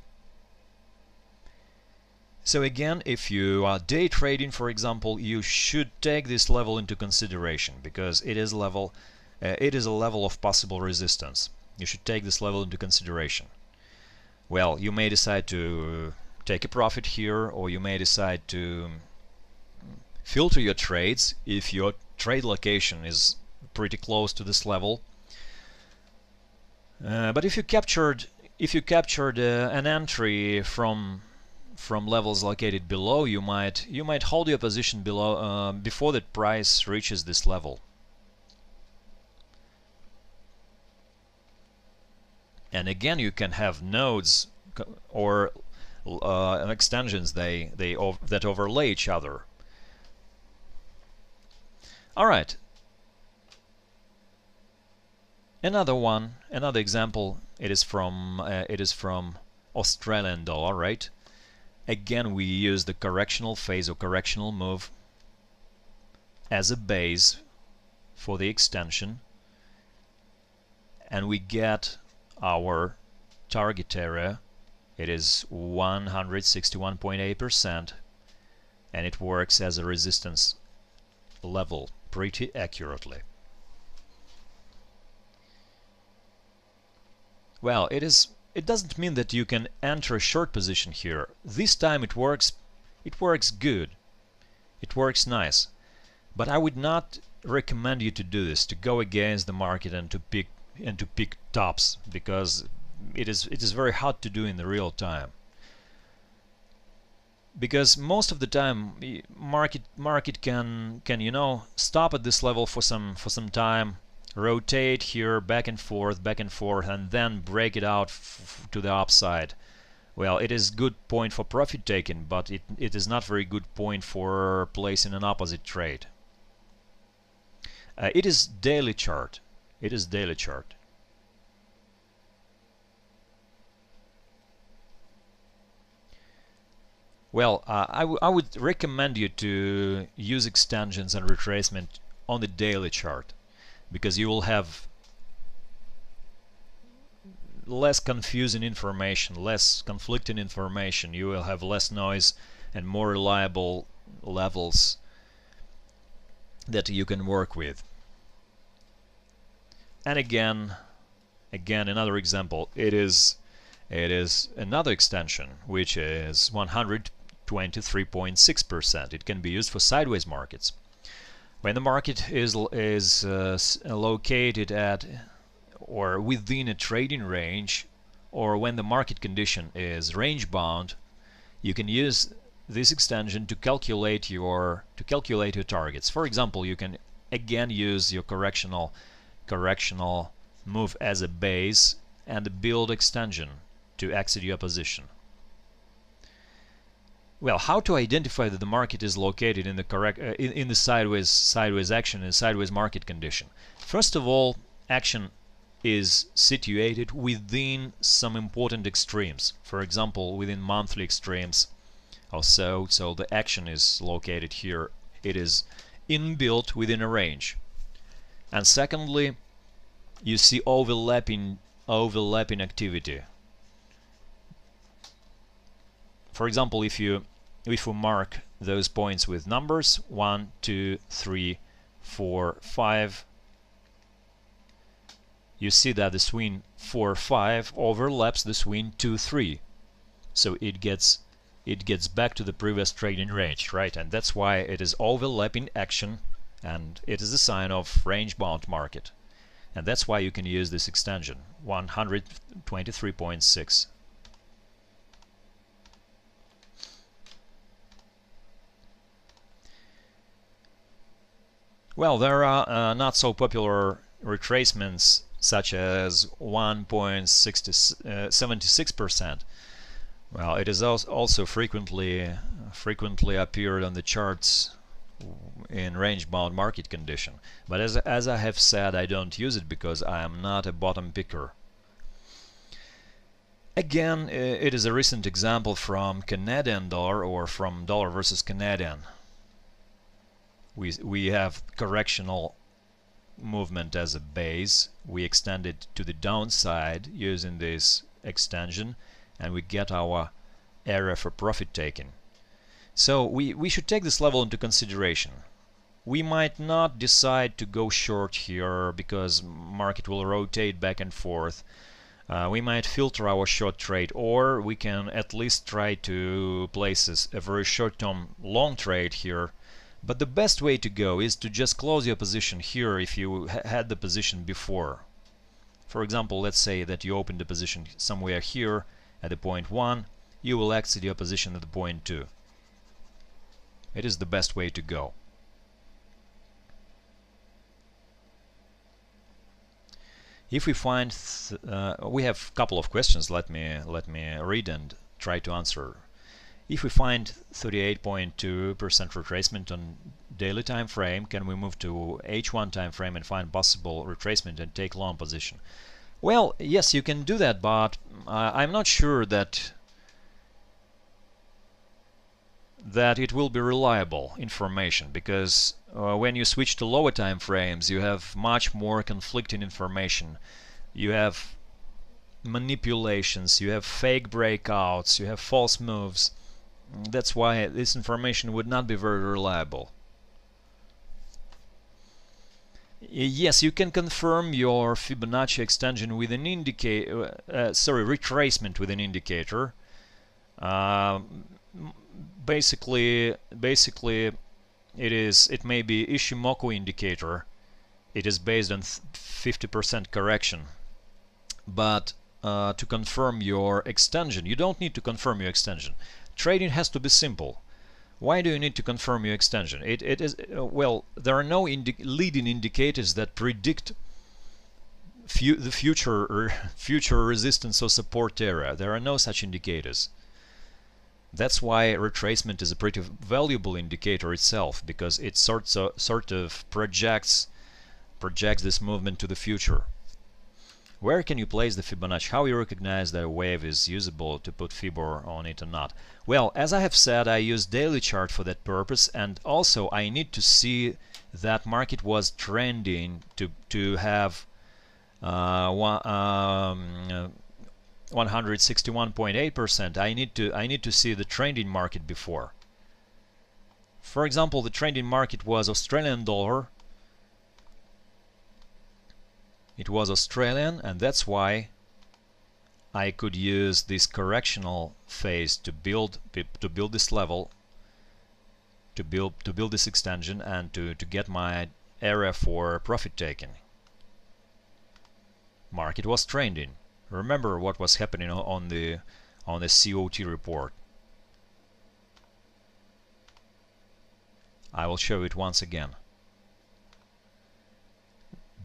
Speaker 1: So again, if you are day trading, for example, you should take this level into consideration because it is a level of possible resistance. You should take this level into consideration. Well, you may decide to take a profit here, or you may decide to filter your trades if your trade location is pretty close to this level. But if you captured an entry from levels located below, you might hold your position below before the price reaches this level. And again, you can have nodes or extensions that overlay each other. All right. Another example. It is from Australian dollar, right? Again, we use the correctional phase or correctional move as a base for the extension, and we get our target area. It is 161.8%, and it works as a resistance level pretty accurately. Well, it doesn't mean that you can enter a short position here. This time it works good. It works nice. But I would not recommend you to do this, to go against the market and to pick tops, because it is very hard to do in the real time. Because most of the time market can stop at this level for some time, rotate here back and forth, and then break it out to the upside. Well, it is good point for profit taking, but it is not very good point for placing an opposite trade. It is daily chart. Well, I would recommend you to use extensions and retracement on the daily chart, because you will have less confusing information, less conflicting information. You will have less noise and more reliable levels that you can work with. And again, another example. It is another extension, which is 123.6%. It can be used for sideways markets. When the market is located at or within a trading range, or when the market condition is range bound, you can use this extension to calculate your targets. For example, you can again use your correctional move as a base and a build extension to exit your position. Well, how to identify that the market is located in the in the sideways action and sideways market condition? First of all, action is situated within some important extremes. For example, within monthly extremes or so the action is located here. It is inbuilt within a range. And secondly, you see overlapping activity. For example, if we mark those points with numbers 1, 2, 3, 4, 5, you see that the swing 4, 5 overlaps the swing 2, 3. So it gets back to the previous trading range, right? And that's why it is overlapping action, and it is a sign of range-bound market. And that's why you can use this extension 123.6. Well, there are not so popular retracements such as 1.76%. Well, it is also frequently appeared on the charts in range-bound market condition. But as I have said, I don't use it because I am not a bottom picker. Again, it is a recent example from Canadian dollar, or from dollar versus Canadian. We have correctional movement as a base. We extend it to the downside using this extension, and we get our area for profit taking. So we should take this level into consideration. We might not decide to go short here because market will rotate back and forth. We might filter our short trade, or we can at least try to place a very short-term long trade here. But the best way to go is to just close your position here if you had the position before. For example, let's say that you opened the position somewhere here at the point 1, you will exit your position at the point 2. It is the best way to go. If we find we have a couple of questions, let me read and try to answer. If we find 38.2% retracement on daily time frame, can we move to H1 time frame and find possible retracement and take long position? Well, yes, you can do that, but I'm not sure that it will be reliable information, because when you switch to lower time frames, you have much more conflicting information. You have manipulations, you have fake breakouts, you have false moves. That's why this information would not be very reliable. Yes, you can confirm your Fibonacci extension with an retracement with an indicator. Basically, it may be Ishimoku indicator. It is based on 50% correction. But to confirm your extension, you don't need to confirm your extension. Trading has to be simple. Why do you need to confirm your extension? It is well, there are no leading indicators that predict the future resistance or support area. There are no such indicators. That's why retracement is a pretty valuable indicator itself, because it sort of projects this movement to the future. Where can you place the Fibonacci? How you recognize that a wave is usable to put Fibor on it or not? Well, as I have said, I use daily chart for that purpose, and also I need to see that market was trending to have 161.8%. I need to see the trending market before. For example, the trending market was Australian dollar. It was Australian, and that's why I could use this correctional phase to build this level, to build this extension, and to get my area for profit taking. Market was trending. Remember what was happening on the COT report. I will show it once again.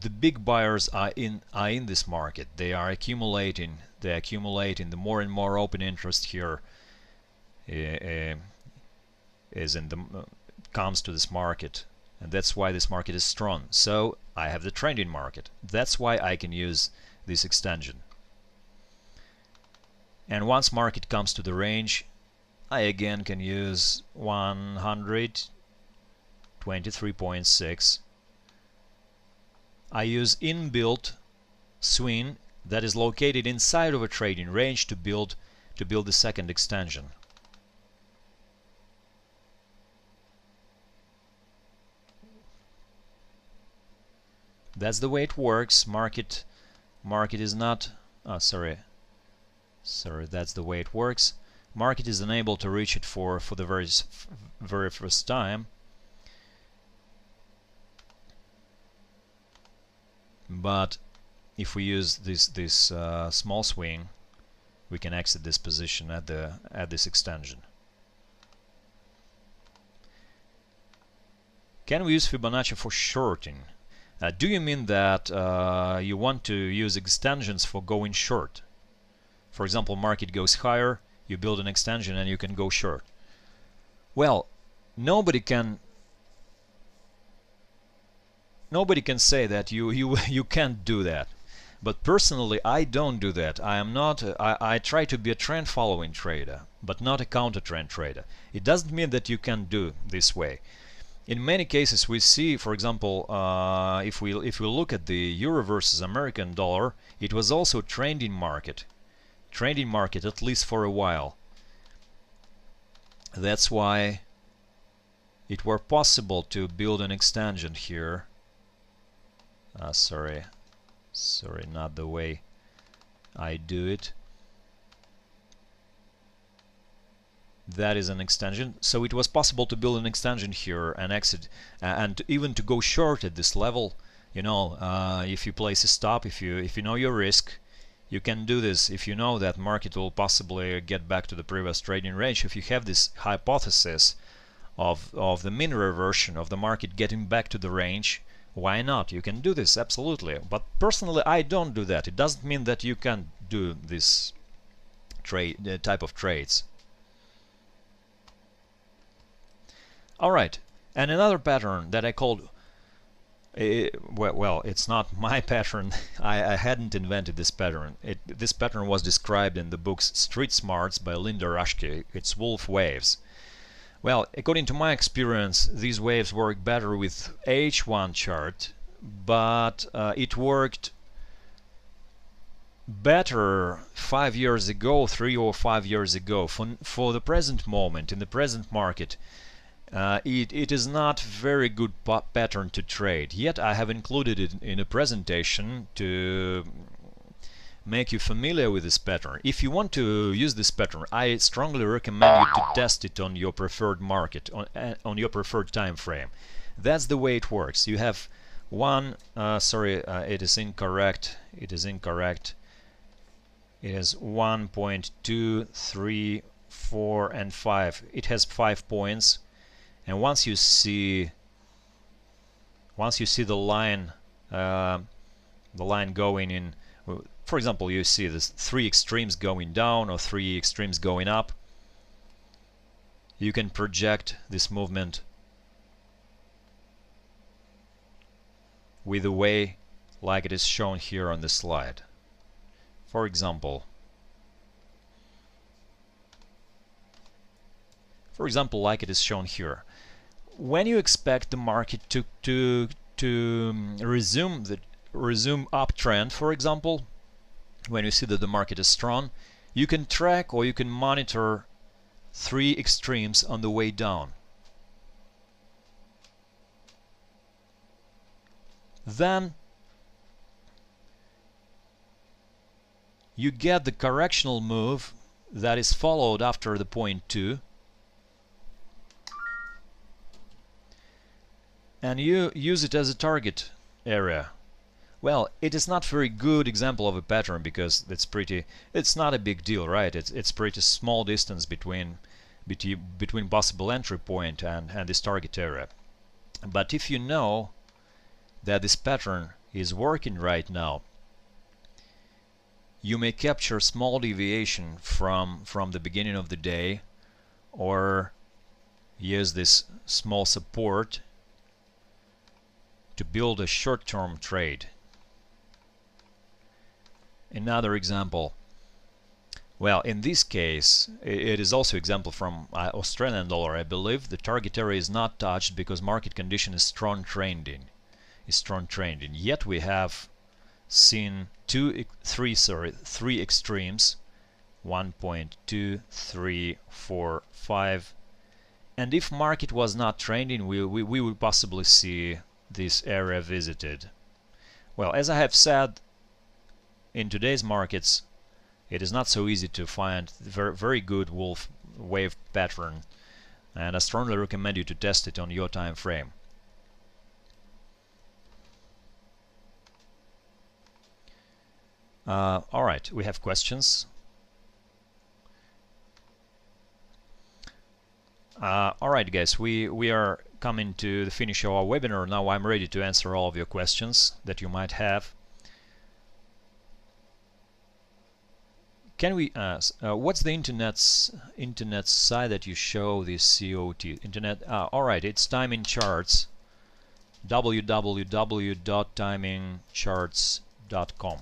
Speaker 1: The big buyers are in this market. They are accumulating. They accumulating. The more and more open interest here comes to this market, and that's why this market is strong. So I have the trending market. That's why I can use this extension. And once market comes to the range, I again can use 123.6. I use inbuilt swing that is located inside of a trading range to build the second extension. That's the way it works. Market is not sorry, that's the way it works. Market is unable to reach it for the very first time. But if we use this small swing, we can exit this position at this extension. Can we use Fibonacci for shorting? Do you mean that you want to use extensions for going short? For example, market goes higher, you build an extension and you can go short. Well, nobody can say that you can't do that. But personally, I don't do that. I am not. I try to be a trend following trader, but not a counter trend trader. It doesn't mean that you can do this way. In many cases, we see, for example, if we look at the euro versus American dollar, it was also trending market at least for a while. That's why it were possible to build an extension here. Sorry, not the way I do it. That is an extension. So it was possible to build an extension here and exit, and even to go short at this level. You know, if you place a stop, if you know your risk, you can do this. If you know that market will possibly get back to the previous trading range, if you have this hypothesis of the mean reversion of the market getting back to the range, why not? You can do this, absolutely. But personally, I don't do that. It doesn't mean that you can't do this type of trades. Alright, and another pattern that I called, well, it's not my pattern. I hadn't invented this pattern. This pattern was described in the books Street Smarts by Linda Rushke. It's wolf waves. Well, according to my experience, these waves work better with H1 chart, but it worked better 5 years ago, 3 or 5 years ago. For the present moment, in the present market, it is not very good pattern to trade. Yet I have included it in a presentation to make you familiar with this pattern. If you want to use this pattern, I strongly recommend you to test it on your preferred market, on your preferred time frame. That's the way it works. You have one, it is incorrect. It is 1.2, 3, 4, and 5. It has 5 points. And once you see the line going in, for example, you see this 3 extremes going down or 3 extremes going up, you can project this movement with a way like it is shown here on the slide. For example, like it is shown here. When you expect the market to resume uptrend, for example, when you see that the market is strong, you can track or you can monitor 3 extremes on the way down. Then you get the correctional move that is followed after the point 2, and you use it as a target area. Well, it is not very good example of a pattern because it's not a big deal, right? It's pretty small distance between possible entry point and this target area. But if you know that this pattern is working right now, you may capture small deviation from the beginning of the day, or use this small support to build a short-term trade. Another example, well, in this case it is also example from Australian dollar. I believe the target area is not touched because market condition is strong trending. strong trending. Yet we have seen three extremes, 1.2, 3, 4, 5, and if market was not trending, we would possibly see this area visited. Well, as I have said, in today's markets it is not so easy to find very good wolf wave pattern, and I strongly recommend you to test it on your time frame. Alright, we have questions. Alright guys, we are coming to the finish of our webinar. Now I'm ready to answer all of your questions that you might have. Can we ask, what's the internet site that you show this COT? Internet, alright, it's timing charts, www.timingcharts.com.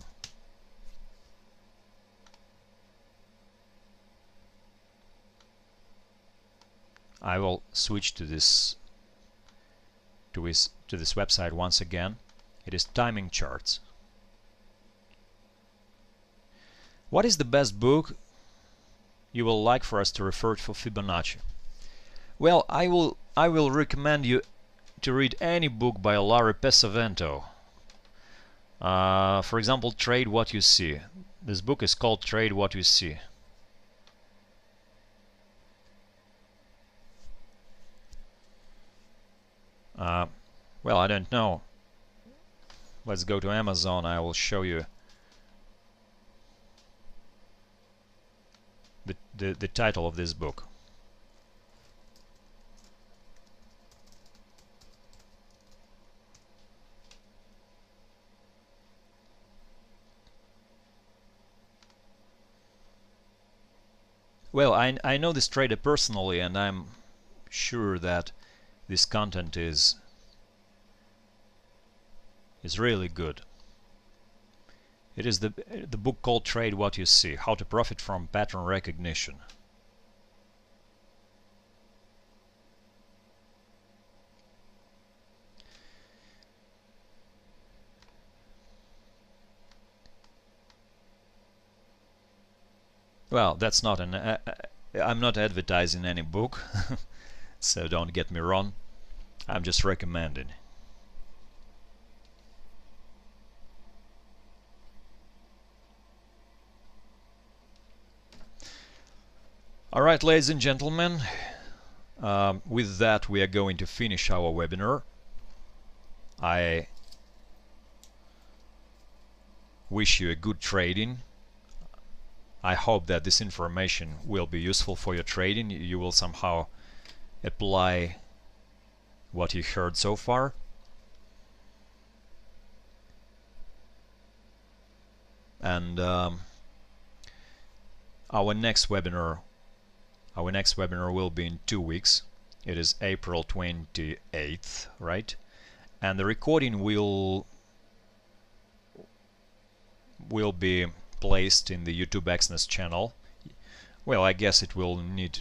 Speaker 1: I will switch to this website once again. It is timing charts. What is the best book you will like for us to refer for Fibonacci? Well, I will recommend you to read any book by Larry Pesavento. For example, Trade What You See. This book is called Trade What You See. Well, I don't know. Let's go to Amazon. I will show you the title of this book. Well, I know this trader personally, and I'm sure that this content is really good. It is the book called Trade What You See, How to Profit from Pattern Recognition. Well, that's not an I'm not advertising any book, so don't get me wrong. I'm just recommending. Alright, ladies and gentlemen, with that we are going to finish our webinar. I wish you a good trading. I hope that this information will be useful for your trading. You will somehow apply what you heard so far. And our next webinar will be in 2 weeks. It is April 28th, right? And the recording will be placed in the YouTube Exness channel. Well, I guess it will need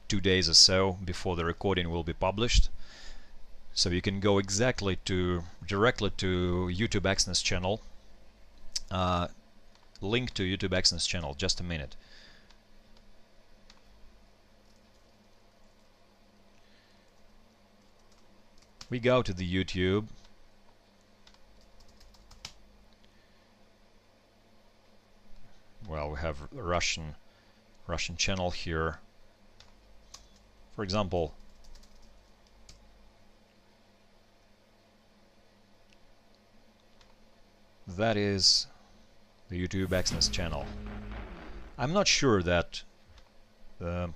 Speaker 1: 2 days or so before the recording will be published. So you can go directly to YouTube Exness channel. Link to YouTube Exness channel. Just a minute. We go to the YouTube. Well, we have a Russian channel here. For example, that is the YouTube Exness channel. I'm not sure that it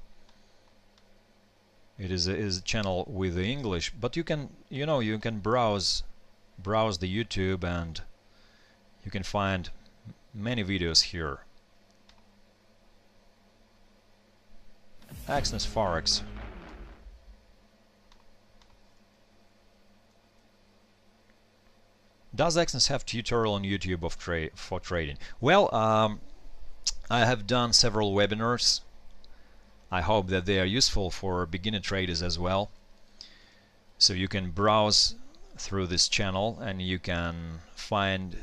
Speaker 1: is a channel with the English, but you can browse the YouTube and you can find many videos here. Exness Forex. Does Exness have tutorial on YouTube for trading? Well, I have done several webinars. I hope that they are useful for beginner traders as well. So you can browse through this channel, and you can find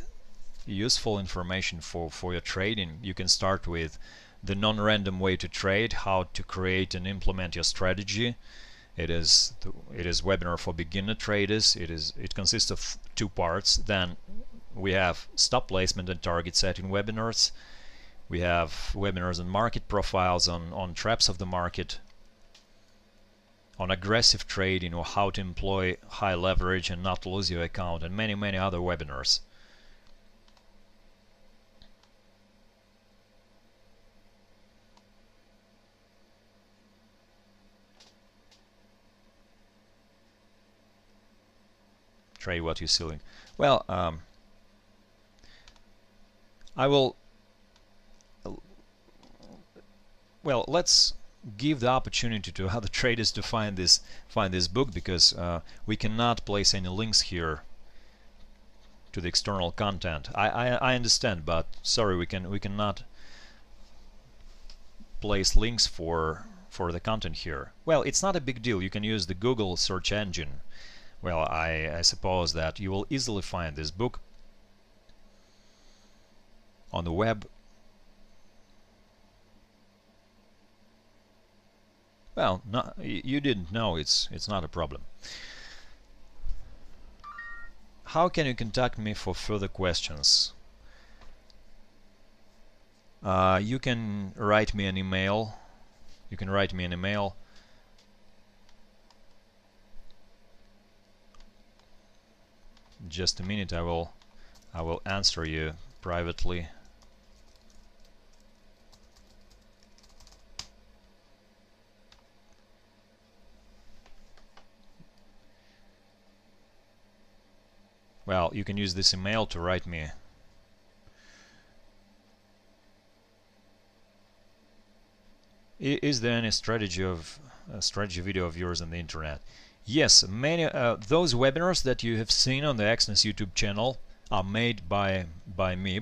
Speaker 1: useful information for your trading. You can start with the non-random way to trade, how to create and implement your strategy. It is webinar for beginner traders. It consists of 2 parts. Then we have stop placement and target setting webinars. We have webinars on market profiles, on traps of the market, on aggressive trading, or how to employ high leverage and not lose your account, and many other webinars. Trade what you're selling. Well, let's give the opportunity to other traders to find this book, because we cannot place any links here to the external content. I understand, but sorry, we cannot place links for the content here. Well, it's not a big deal. You can use the Google search engine. Well, I suppose that you will easily find this book on the web. Well, you didn't know, it's not a problem. How can you contact me for further questions? You can write me an email. Just a minute, I will answer you privately. Well, you can use this email to write me. Is there any strategy video of yours on the internet? Yes, many those webinars that you have seen on the Exness YouTube channel are made by me.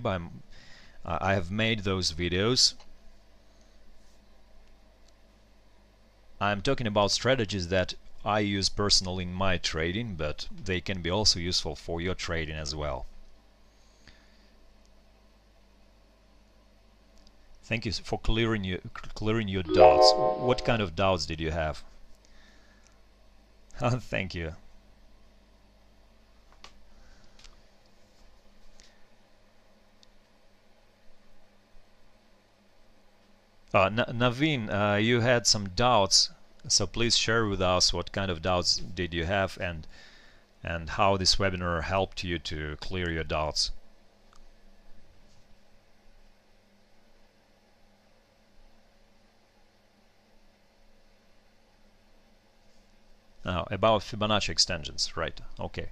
Speaker 1: I have made those videos. I'm talking about strategies that I use personally in my trading, but they can be also useful for your trading as well. Thank you for clearing your doubts. What kind of doubts did you have? Thank you. Naveen, you had some doubts, so please share with us what kind of doubts did you have, and how this webinar helped you to clear your doubts. Now, about Fibonacci extensions, right? Okay.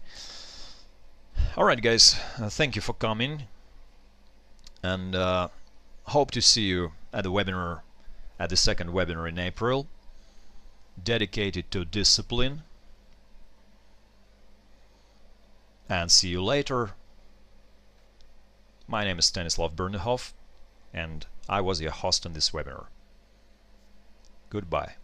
Speaker 1: Alright guys, thank you for coming, and hope to see you at the webinar, at the second webinar in April, dedicated to discipline. And see you later. My name is Stanislav Bernehoff, and I was your host on this webinar. Goodbye.